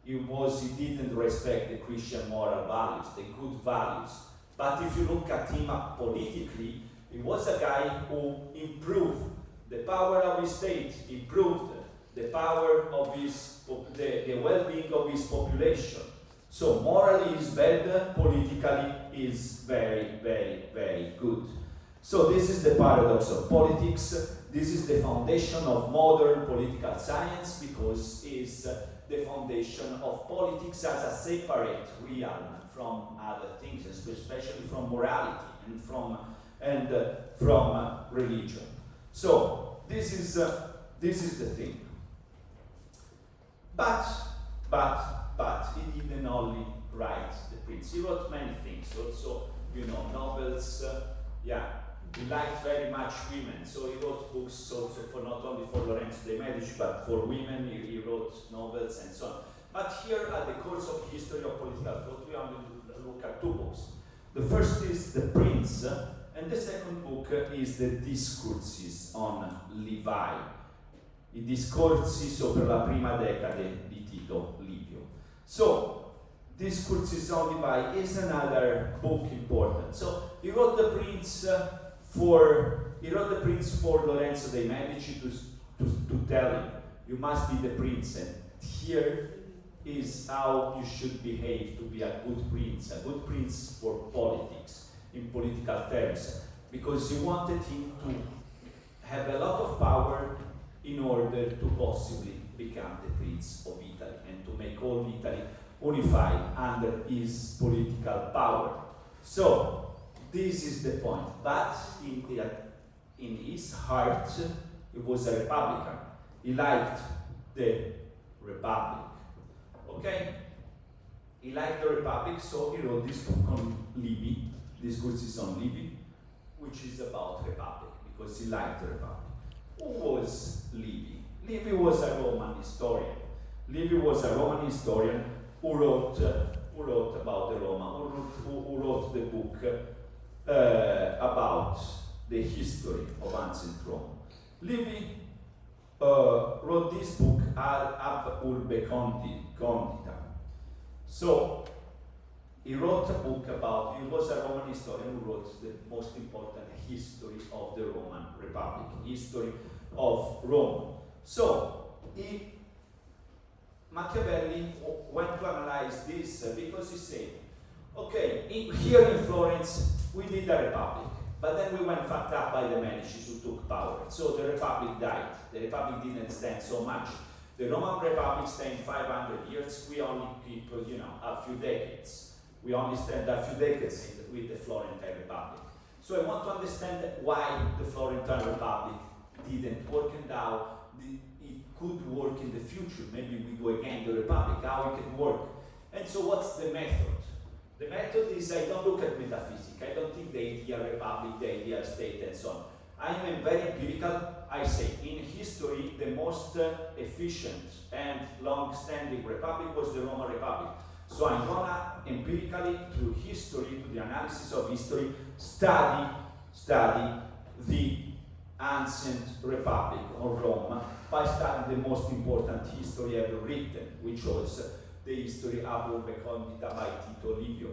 He didn't respect the Christian moral values, the good values. But if you look at him politically, he was a guy who improved the power of his state, improved the power of the well-being of his population. So morally is bad, politically is very, very, very good. So this is the paradox of politics. This is the foundation of modern political science, because it's the foundation of politics as a separate realm from other things, especially from morality and from religion. So this is the thing. But he didn't only write The Prince. He wrote many things. Also, novels. He liked very much women, so he wrote books also for not only for Lorenzo de' Medici, but for women. He wrote novels and so on. But here, at the course of history of political thought, we only look at two books. The first is The Prince, and the second book is The Discorsi on Livy, I discorsi sopra la prima decade di Tito Livio. So, Discorsi on Livy is another book important. So, he wrote The Prince for Lorenzo de' Medici to tell him, you must be the prince, and here is how you should behave to be a good prince for politics, in political terms, because he wanted him to have a lot of power in order to possibly become the Prince of Italy and to make all Italy unified under his political power. So, this is the point. But in his heart, he was a Republican. He liked the Republic. Okay? He liked the Republic, so he wrote this book on Livy, Discorsi on Livy, which is about Republic, because he liked the Republic. Who was Livy? Livy was a Roman historian. Livy was a Roman historian who wrote about the Roma, who wrote the book about the history of ancient Rome. Livy wrote this book, Ab Urbe Condita. So, he wrote a book about, he was a Roman historian who wrote the most important history of the Roman Republic, history of Rome. So, Machiavelli went to analyze this because he said, okay, here in Florence we did a republic, but then we went fucked up by the Medicis who took power. So the republic died. The republic didn't stand so much. The Roman Republic stayed 500 years. We only keep, a few decades. We only stand a few decades with the Florentine Republic. So I want to understand why the Florentine Republic didn't work and how it could work in the future. Maybe we do again the Republic, how it can work. And so what's the method? The method is I don't look at metaphysics. I don't think the ideal republic, the ideal state, and so on. I am very empirical. I say in history, the most efficient and long-standing republic was the Roman Republic. So I'm gonna empirically, through history, to the analysis of history, study the ancient republic of Rome by studying the most important history ever written, which was the history Ab Urbe Condita by Tito Livio.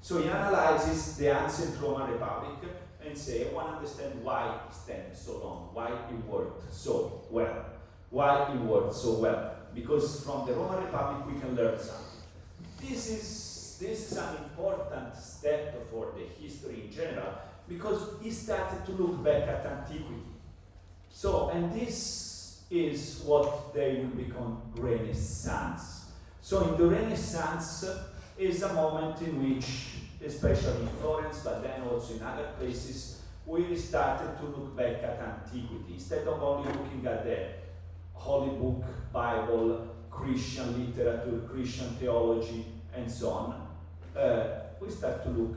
So he analyzes the ancient Roman Republic and say, I want to understand why it stands so long, why it worked so well. Why it worked so well. Because from the Roman Republic we can learn something. This is an important step for the history in general, because he started to look back at antiquity. So, and this is what they will become Renaissance. So in the Renaissance is a moment in which, especially in Florence, but then also in other places, we started to look back at antiquity. Instead of only looking at the Holy Book, Bible, Christian literature, Christian theology, and so on, we start to look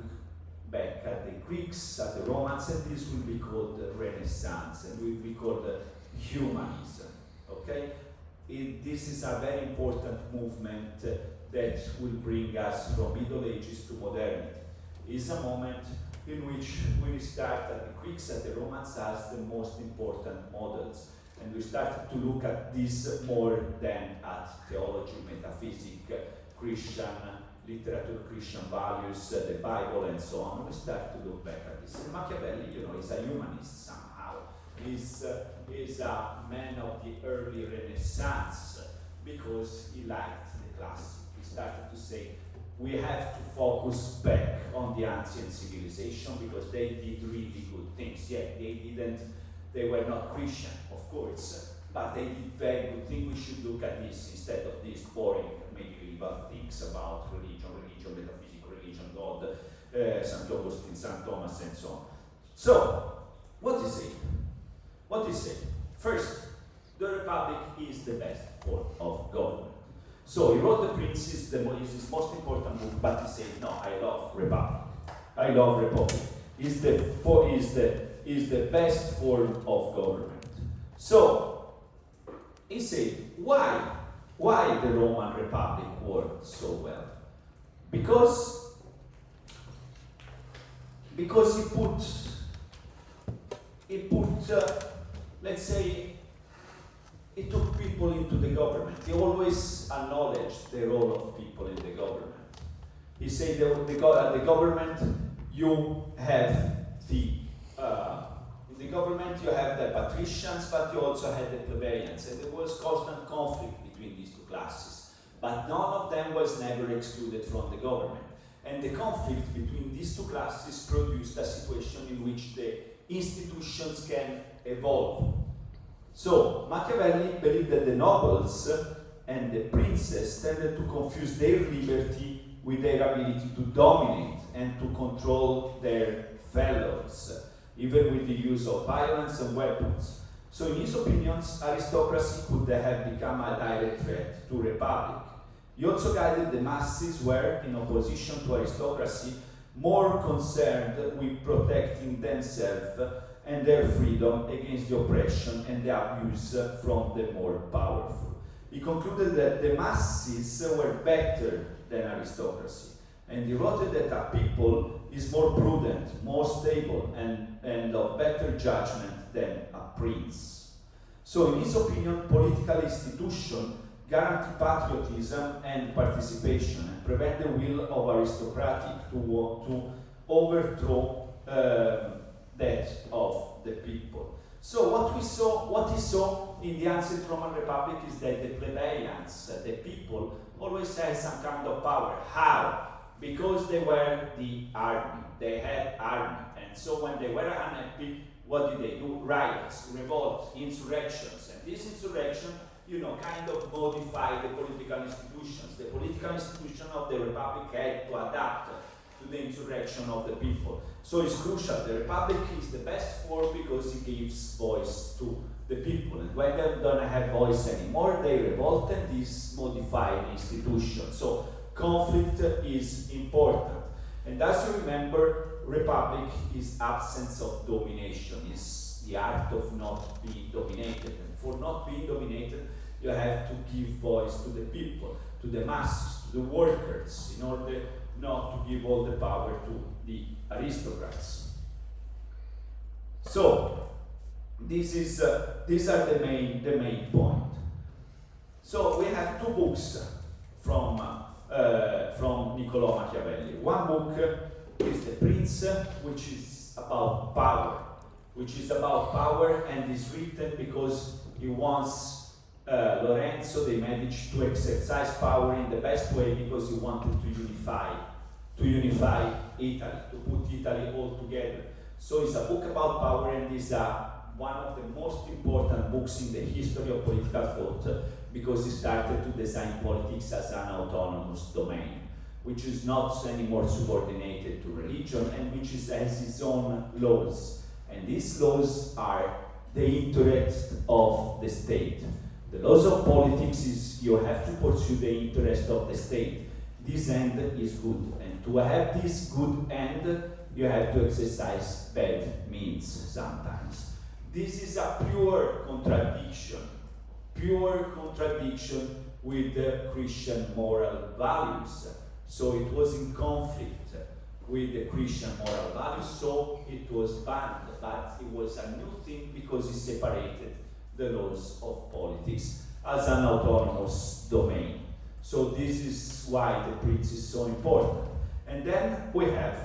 back at the Greeks, at the Romans, and this will be called the Renaissance, and will be called humanism. Okay? This is a very important movement that will bring us from Middle Ages to modernity. It's a moment in which we start at the Greeks and the Romans as the most important models. And we started to look at this more than at theology, metaphysics, Christian literature, Christian values, the Bible, and so on. We start to look back at this. And Machiavelli, is a humanist somehow. He's a man of the early Renaissance because he liked the classics. He started to say, we have to focus back on the ancient civilization because they did really good things. Yeah, they were not Christian, of course, but they did very good things. We should look at this instead of these boring medieval things about religion, metaphysics, religion, God, St. Augustine, St. Thomas, and so on. So, what is it? What is it? First, the Republic is the best form of government. So he wrote The Prince, is his most important book, but he said, no, I love Republic. I love Republic. Is the best form of government. So he said, why the Roman Republic worked so well? Because he put let's say, it took people into the government. He always acknowledged the role of people in the government. He said the government, you have in the government you have the patricians, but you also had the plebeians, and there was constant conflict between these two classes. But none of them was never excluded from the government. And the conflict between these two classes produced a situation in which the institutions can evolve. So Machiavelli believed that the nobles and the princes tended to confuse their liberty with their ability to dominate and to control their fellows, even with the use of violence and weapons. So in his opinions, aristocracy could have become a direct threat to republic. He also guided the masses were, in opposition to aristocracy, more concerned with protecting themselves and their freedom against the oppression and the abuse from the more powerful. He concluded that the masses were better than aristocracy, and he wrote that a people is more prudent, more stable, and of better judgment than a prince. So in his opinion, political institutions guarantee patriotism and participation and prevent the will of aristocratic to overthrow that of the people. So what he saw in the ancient Roman Republic is that the plebeians, the people, always had some kind of power. How? Because they were the army. They had army. And so when they were unhappy, what did they do? Riots, revolts, insurrections. And this insurrection, kind of modified the political institutions. The political institution of the Republic had to adapt to the insurrection of the people. So it's crucial. The Republic is the best form because it gives voice to the people. And when they don't have voice anymore, they revolt and this modified institution. So conflict is important. And as you remember, Republic is absence of domination, is the art of not being dominated. And for not being dominated, you have to give voice to the people, to the masses, to the workers, in order not to give all the power to the aristocrats. So, these are the main point. So we have two books from Niccolò Machiavelli. One book is The Prince, which is about power, and is written because he wants Lorenzo de' Medici to exercise power in the best way, because he wanted to unify Italy, to put Italy all together. So it's a book about power, and is one of the most important books in the history of political thought, because he started to design politics as an autonomous domain, which is not anymore subordinated to religion, and which has its own laws. And these laws are the interest of the state. The laws of politics is you have to pursue the interest of the state. This end is good, and to have this good end, you have to exercise bad means sometimes. This is a pure contradiction with the Christian moral values. So it was in conflict with the Christian moral values, so it was banned, but it was a new thing because it separated the laws of politics as an autonomous domain. So this is why the Prince is so important. And then we have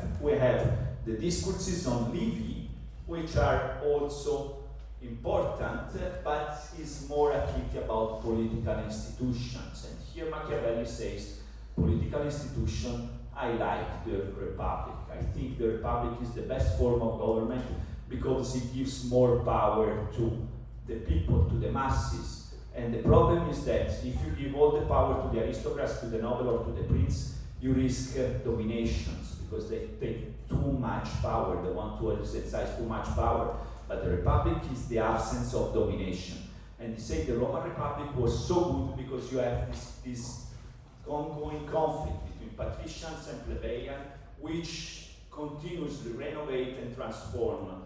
the discourses on Livy, which are also important, but is more a critique about political institutions. And here Machiavelli says, political institution, I like the Republic. I think the Republic is the best form of government because it gives more power to the people, to the masses. And the problem is that if you give all the power to the aristocrats, to the noble, or to the prince, you risk dominations, because they take too much power. They want to exercise too much power. But the Republic is the absence of domination. And they say the Roman Republic was so good because you have this ongoing conflict between patricians and plebeians, which continuously renovate and transform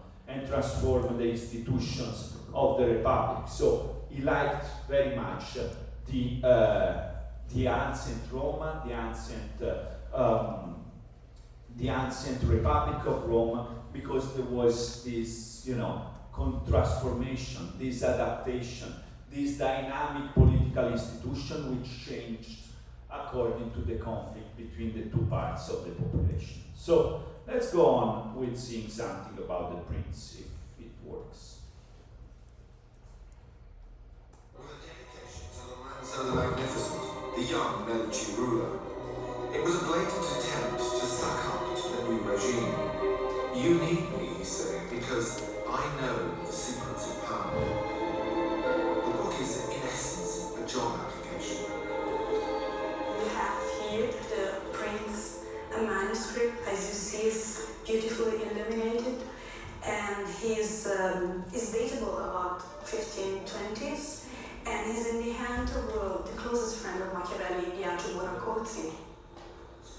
the institutions of the Republic. So he liked very much the ancient Rome, the ancient Republic of Rome, because there was this, transformation, this adaptation, this dynamic political institution which changed according to the conflict between the two parts of the population. So let's go on with seeing something about the Prince, if it works. With a dedication to Lorenzo the Magnificent, the young Medici ruler, it was a blatant attempt to suck up to the new regime. You need me, he said, because I know the secrets of power. The book is, in essence, a job application. We have here the Prince, a manuscript, as you see, is beautifully illuminated, and he's datable about 1520s, and he's in the hand of the closest friend of Machiavelli, Biagio Buonaccorsi.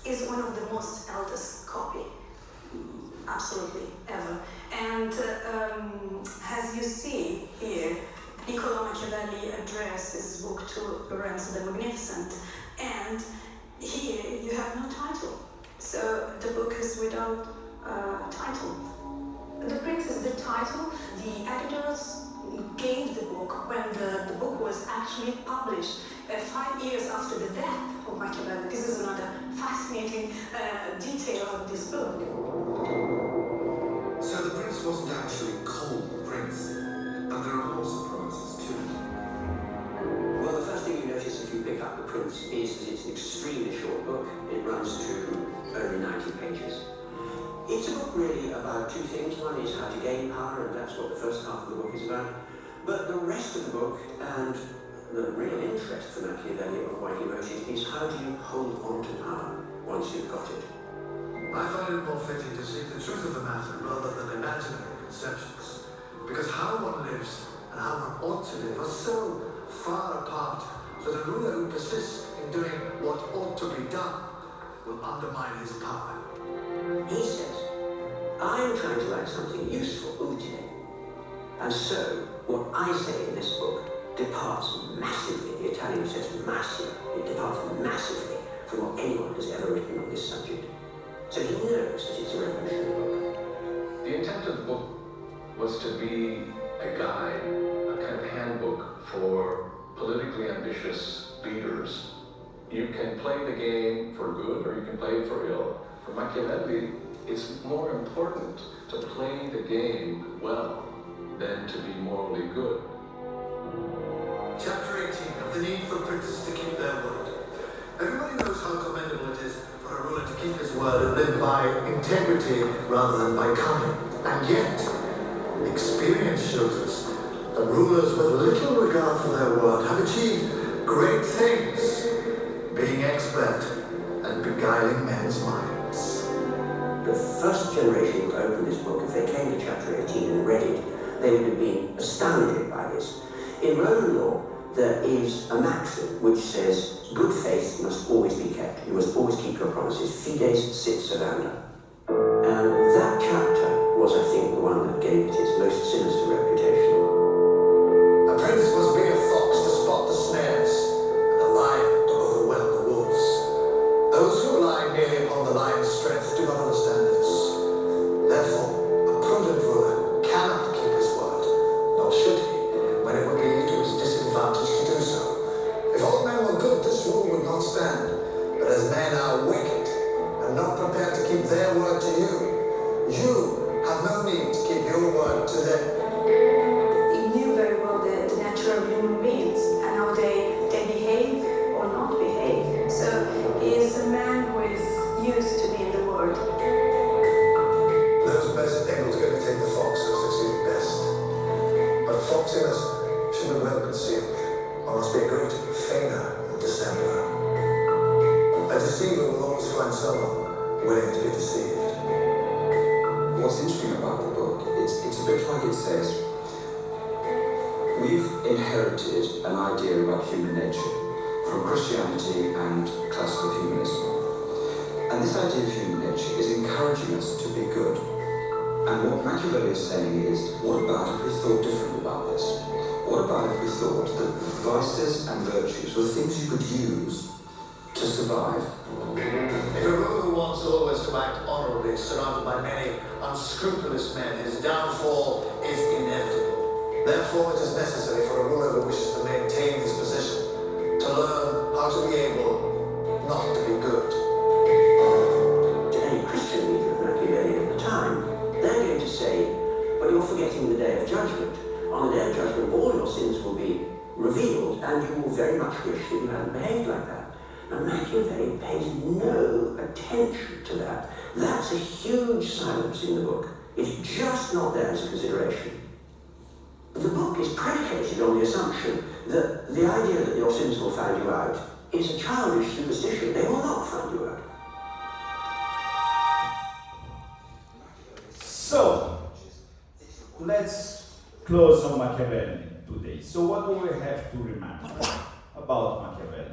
Is one of the most eldest copy, absolutely, ever. And as you see here, Niccolò Machiavelli addressed his book to Lorenzo the Magnificent, and here you have no title. So the book is without title. The Prince is the title. The editors gained the book when the book was actually published 5 years after the death of Machiavelli. This is another fascinating detail of this book. So the prince wasn't actually called the prince, and there are more surprises too. Well, the first thing you notice if you pick up The Prince is that it's an extremely short book. It runs to only 90 pages. It's a book really about two things. One is how to gain power, and that's what the first half of the book is about. But the rest of the book, and the real interest for Machiavelli of what he wrote is how do you hold on to power once you've got it? I find it more fitting to seek the truth of the matter rather than imaginary conceptions, because how one lives and how one ought to live are so far apart that a ruler who persists in doing what ought to be done will undermine his power. He says, I am trying to write something useful, utile. And so, what I say in this book departs massively, the Italian says massimo, it departs massively from what anyone has ever written on this subject. So he knows that it's a revolutionary book. The intent of the book was to be a guide, a kind of handbook for politically ambitious leaders. You can play the game for good or you can play it for ill. For Machiavelli, it's more important to play the game well than to be morally good. Chapter 18 of the need for princes to keep their word. Everybody knows how commendable it is for a ruler to keep his word and live by integrity rather than by cunning. And yet, experience shows us that rulers with little regard for their word have achieved great things, being expert at beguiling men's minds. The first generation who opened this book, if they came to chapter 18 and read it, they would have been astounded by this. In Roman law, there is a maxim which says, good faith must always be kept. You must always keep your promises. Fides sit servanda. And that chapter was, I think, the one that gave it its most sinister reputation. A prince must be a fox to spot the snares, and a lion to overwhelm the wolves. Those who rely merely upon the lion's strength do not understand this. Therefore, a prudent ruler cannot keep his word, nor should he, when it would be to his disadvantage to do so. If all men were good, this rule would not stand. But as men are wicked and not prepared to keep their word to you, you have no need to keep your word to them. He knew very well the nature of human beings and how they behave or not behave. So he is a man who is used to be in the world. Those best able to imitate the fox have succeeded best. But foxiness should be well concealed. One must be a great feigner and dissembler. A deceiver will always find someone willing to be deceived. What's interesting about the book, it's a bit like it says, we've inherited an idea about human nature from Christianity and classical humanism. And this idea of human nature is encouraging us to be good. And what Machiavelli is saying is, what about if we thought differently about this? What about if we thought that vices and virtues were things you could use to survive? If a ruler wants always to act honorably, surrounded by many unscrupulous men, his downfall is inevitable. Therefore, it is necessary for a ruler who wishes to maintain his position to learn how to be able not to be good. To any Christian leader of Machiavelli at the time, they're going to say, well, you're forgetting the day of judgment. On the day of judgment, all your sins will be revealed, and you will very much wish that you hadn't behaved like that. Now, Machiavelli pays no attention to that. That's a huge silence in the book. It's just not there as a consideration. The book is predicated on the assumption that the idea that your sins will find you out is a childish superstition. They will not find you out. So, let's close on Machiavelli today. So what do we have to remember about Machiavelli?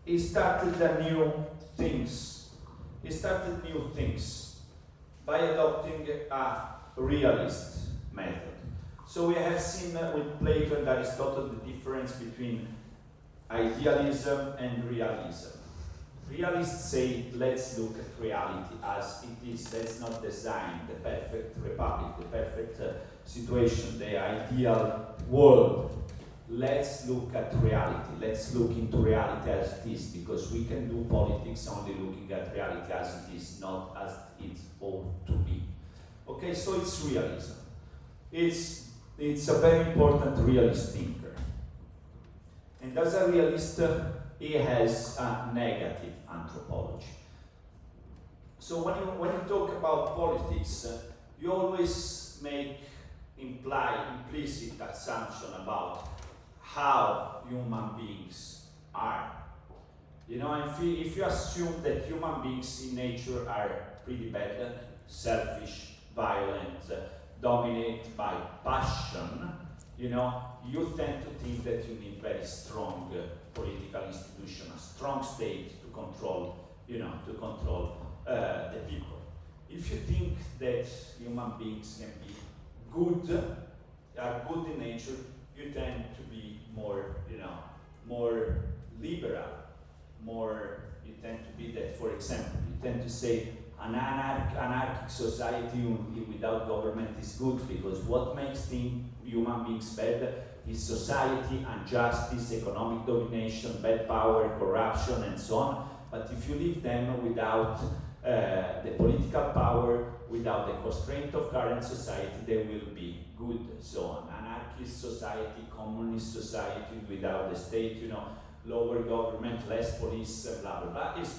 He started the new things. He started new things by adopting a realist method. So we have seen with Plato and Aristotle the difference between idealism and realism. Realists say, let's look at reality as it is. Let's not design the perfect republic, the perfect situation, the ideal world. Let's look at reality. Let's look into reality as it is, because we can do politics only looking at reality as it is, not as it ought to be. Okay, so it's realism. It's a very important realist thinker. And as a realist, he has a negative anthropology. So when you talk about politics, you always make implicit assumption about how human beings are. You know, if you assume that human beings in nature are pretty bad, selfish, violent, dominated by passion, you know, you tend to think that you need very strong political institution, a strong state to control, you know, to control the people. If you think that human beings can be good, are good in nature, you tend to be more, you know, more liberal, you tend to be that, for example, you tend to say an anarchic society without government is good, because what makes human beings bad is society, injustice, economic domination, bad power, corruption, and so on. But if you leave them without the political power, without the constraint of current society, they will be good. So an anarchist society, communist society without the state, you know, lower government, less police, blah, blah, blah, is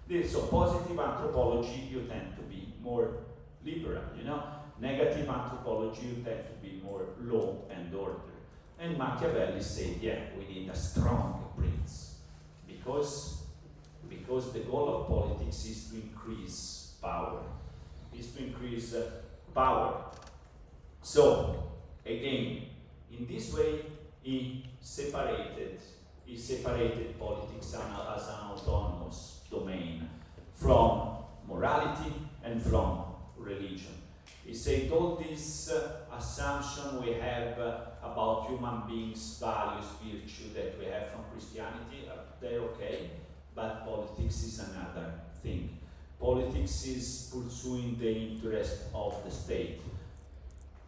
good. So positive anthropology, you tend to be more liberal, you know. Negative anthropology, you tend to be more law and order. And Machiavelli said, yeah, we need a strong prince, because the goal of politics is to increase power, So, again, in this way, he separated politics as an autonomous domain from morality and from religion. He said all these assumptions we have about human beings, values, virtue that we have from Christianity, they're okay, but politics is another thing. Politics is pursuing the interest of the state.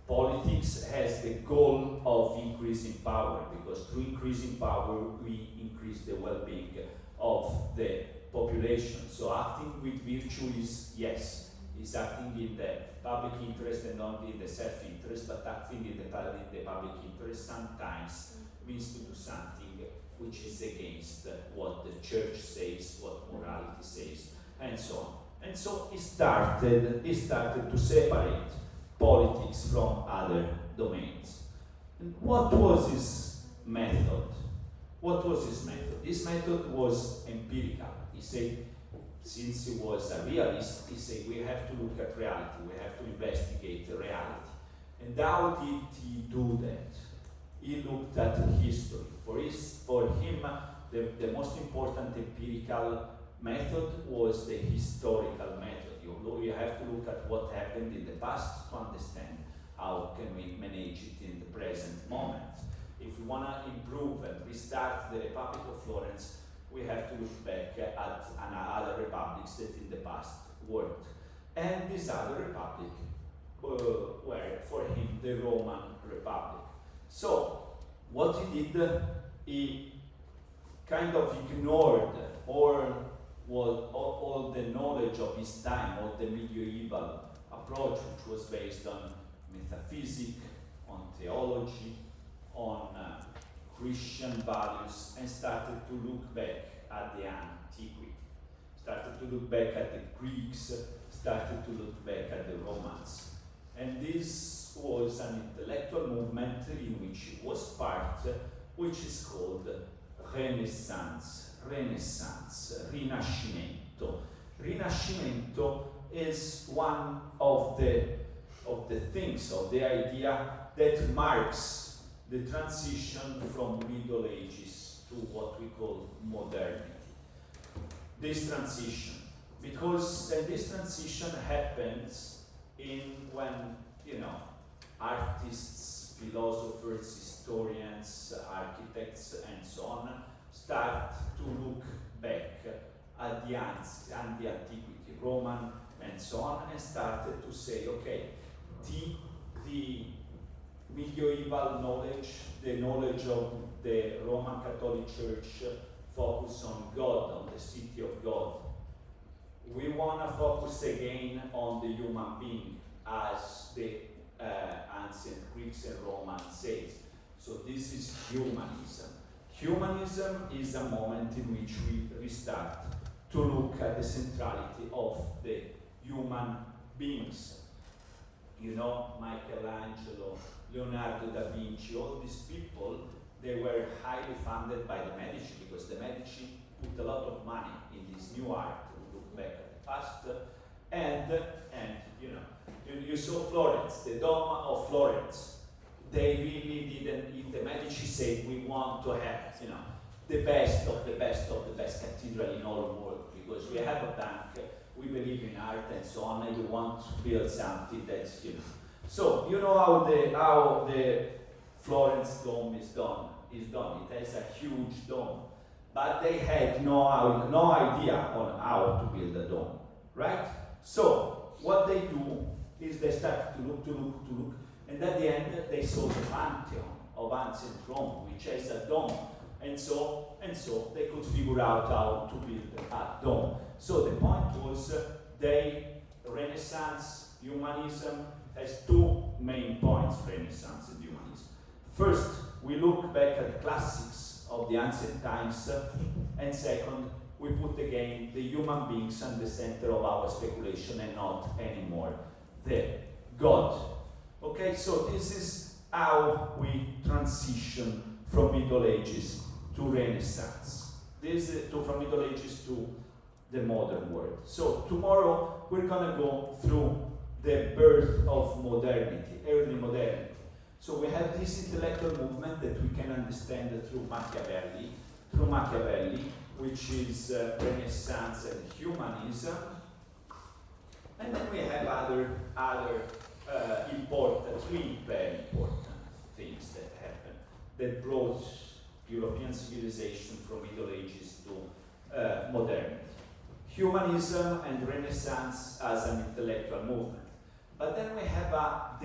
Politics has the goal of increasing power, because through increasing power we increase the well-being of the population. So acting with virtue is acting in the public interest and not in the self-interest, but acting in the public interest sometimes means to do something which is against what the church says, what morality says, and so on. And so he started to separate politics from other domains. And what was his method? His method was empirical. He said, since he was a realist, he said we have to look at reality, we have to investigate the reality. And how did he do that? He looked at history. For him, the most important empirical method was the historical method. You have to look at what happened in the past to understand how can we manage it in the present moment. If we want to improve and restart the Republic of Florence, we have to look back at other republics that in the past worked. And this other republic were, for him, the Roman Republic. So, what he did, he kind of ignored all the knowledge of his time, all the medieval approach, which was based on metaphysics, on theology, on Christian values, and started to look back at the antiquity, started to look back at the Greeks, started to look back at the Romans. And this was an intellectual movement in which he was part, which is called Renaissance, Rinascimento. Rinascimento is one of the things, of the idea that marks the transition from Middle Ages to what we call modernity. This transition, because this transition happens when, you know, artists, philosophers, historians, architects, and so on, start to look back at the antiquity, Roman and so on, and started to say, okay, the medieval knowledge, the knowledge of the Roman Catholic Church focus on God, on the city of God. We want to focus again on the human being, as the ancient Greeks and Romans says. So this is humanism. Humanism is a moment in which we restart to look at the centrality of the human beings. You know, Michelangelo, Leonardo da Vinci, all these people, they were highly funded by the Medici, because the Medici put a lot of money in this new art. We look back at the past, and you know, you saw Florence, the Dome of Florence. They really didn't. The Medici said, we want to have, you know, the best of the best of the best cathedral in all the world, because we have a bank, we believe in art and so on, and we want to build something that's, you know. So you know how the Florence Dome is done. It has a huge dome, but they had no idea on how to build a dome, right? So what they do is they start to look, and at the end they saw the Pantheon of ancient Rome, which has a dome, and so they could figure out how to build a dome. So the point was, Renaissance humanism has two main points. Renaissance and humanism. First, we look back at the classics of the ancient times, and second, we put again the human beings at the center of our speculation and not anymore the God. Okay, so this is how we transition from Middle Ages to Renaissance. From Middle Ages to the modern world. So tomorrow we're gonna go through the birth of modernity, early modernity. So we have this intellectual movement that we can understand through Machiavelli, which is Renaissance and humanism. And then we have other three very important things that happened, that brought European civilization from Middle Ages to modernity. Humanism and Renaissance as an intellectual movement. But then we have a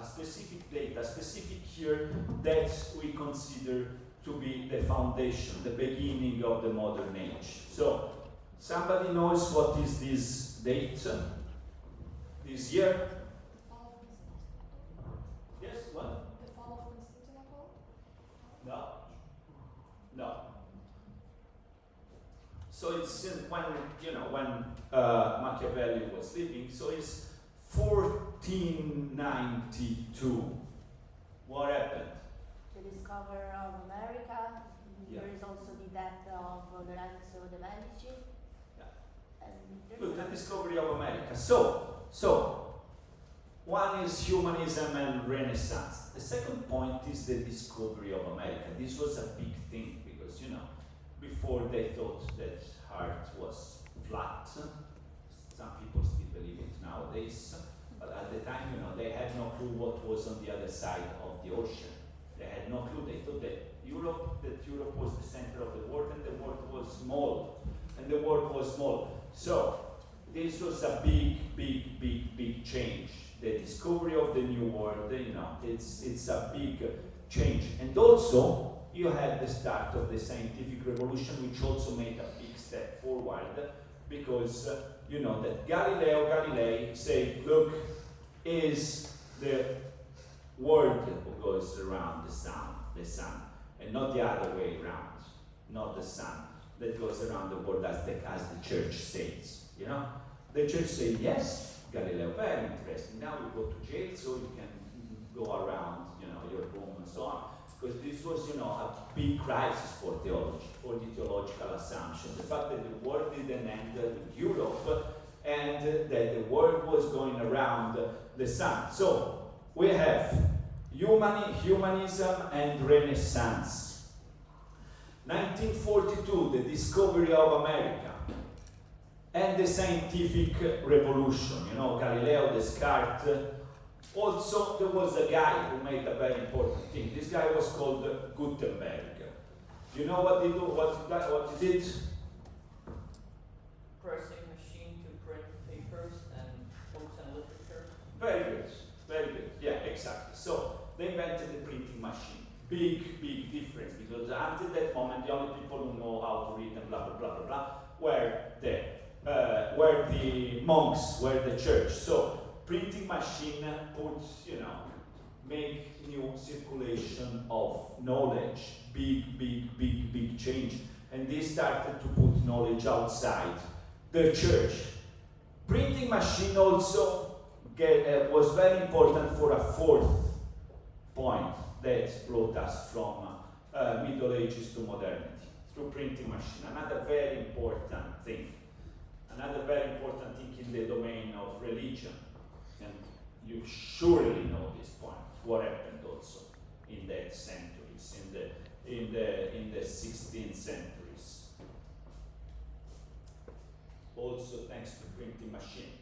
specific year that we consider to be the foundation, the beginning of the modern age. So, somebody knows what is this date? This year? Yes, what? The fall of Constantinople? No. So it's when Machiavelli was living, so it's 1492. What happened? The discovery of America. Yeah. There is also the death of Lorenzo de' Medici. Yeah. And Look, the discovery of America. So one is humanism and Renaissance. The second point is the discovery of America. This was a big thing because, before they thought that Earth was flat. Some people still believe it nowadays. But at the time, they had no clue what was on the other side of the ocean. They had no clue. They thought that Europe was the center of the world, and the world was small. So this was a big change. The discovery of the new world, it's a big change. And also, you had the start of the scientific revolution, which also made a big step forward, because that Galileo Galilei said, look, is the world who goes around the sun, and not the other way around, not the sun that goes around the world as the church says. The church said, yes, Galileo, very interesting. Now you go to jail so you can go around, your room and so on. Because this was, a big crisis for theology, for the theological assumption. The fact that the world didn't end with Europe, and that the world was going around the sun. So we have humanism and Renaissance. 1942, the discovery of America, and the scientific revolution. Galileo, Descartes. Also, there was a guy who made a very important thing. This guy was called Gutenberg. You know what he did? pressing machine to print papers and books and literature? Very good, very good. Yeah, exactly. So they invented the printing machine. Big, big difference, because until that moment, the only people who know how to read and blah, blah, blah, blah, blah, were the monks, were the church. So printing machine puts, make new circulation of knowledge. Big, big, big, big change. And they started to put knowledge outside the church. Printing machine also was very important for a fourth point that brought us from Middle Ages to modernity, through printing machine. Another very important thing in the domain of religion, and you surely know this point, what happened also in that centuries, in the 16th centuries. Also thanks to printing machine.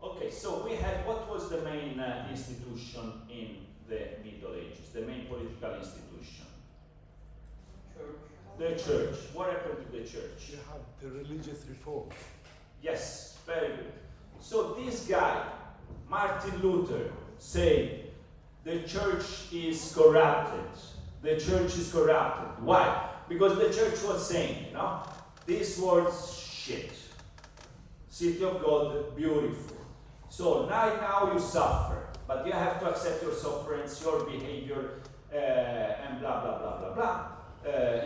Okay, so we had, what was the main institution in the Middle Ages, the main political institution? Church. The church. What happened to the church? You have the religious reform. Yes, very good. So this guy, Martin Luther, said the church is corrupted. The church is corrupted. Why? Because the church was saying, these words, shit. City of God, beautiful. So now you suffer, but you have to accept your sufferance, your behavior, and blah, blah, blah, blah, blah.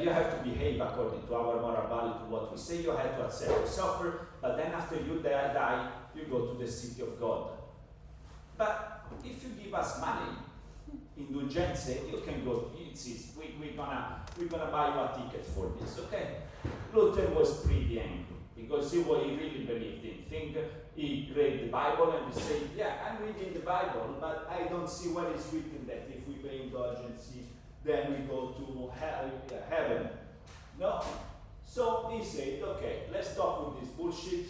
You have to behave according to our moral value, to what we say. You have to accept your suffer, but then after you die, you go to the city of God. But if you give us money, indulgenze, you can go. We're gonna buy you a ticket for this, okay? Luther was pretty angry because he really believed in things. He read the Bible and he said, yeah, I'm reading the Bible, but I don't see where it's written that if we pay indulgence, then we go to heaven. No. So he said, okay, let's stop with this bullshit.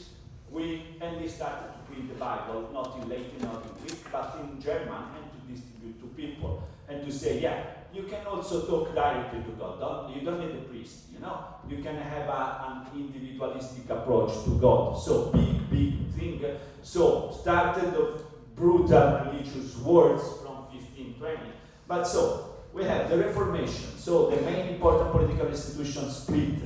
And they started to print the Bible, not in Latin, not in Greek, but in German, and to distribute to people. And to say, yeah, you can also talk directly to God. You don't need a priest, You can have an individualistic approach to God. So big, big thing. So started of brutal religious wars from 1520. But so, we have the Reformation. So the main important political institutions split.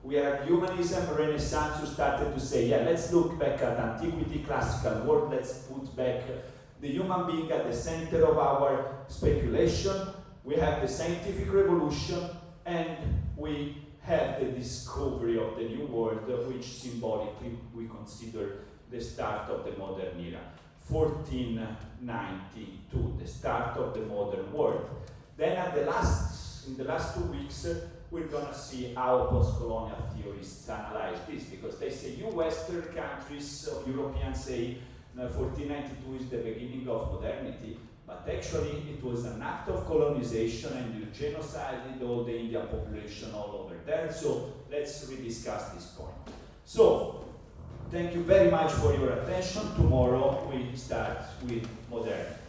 We have humanism, Renaissance, who started to say, yeah, let's look back at antiquity, classical world, let's put back the human being at the center of our speculation. We have the scientific revolution, and we have the discovery of the new world, which symbolically we consider the start of the modern era. 1492, the start of the modern world. Then in the last 2 weeks, we're gonna see how post-colonial theorists analyze this, because they say you Western countries, Europeans say 1492 is the beginning of modernity, but actually it was an act of colonization and you genocided all the Indian population all over there. So let's rediscuss this point. So thank you very much for your attention. Tomorrow we start with modernity.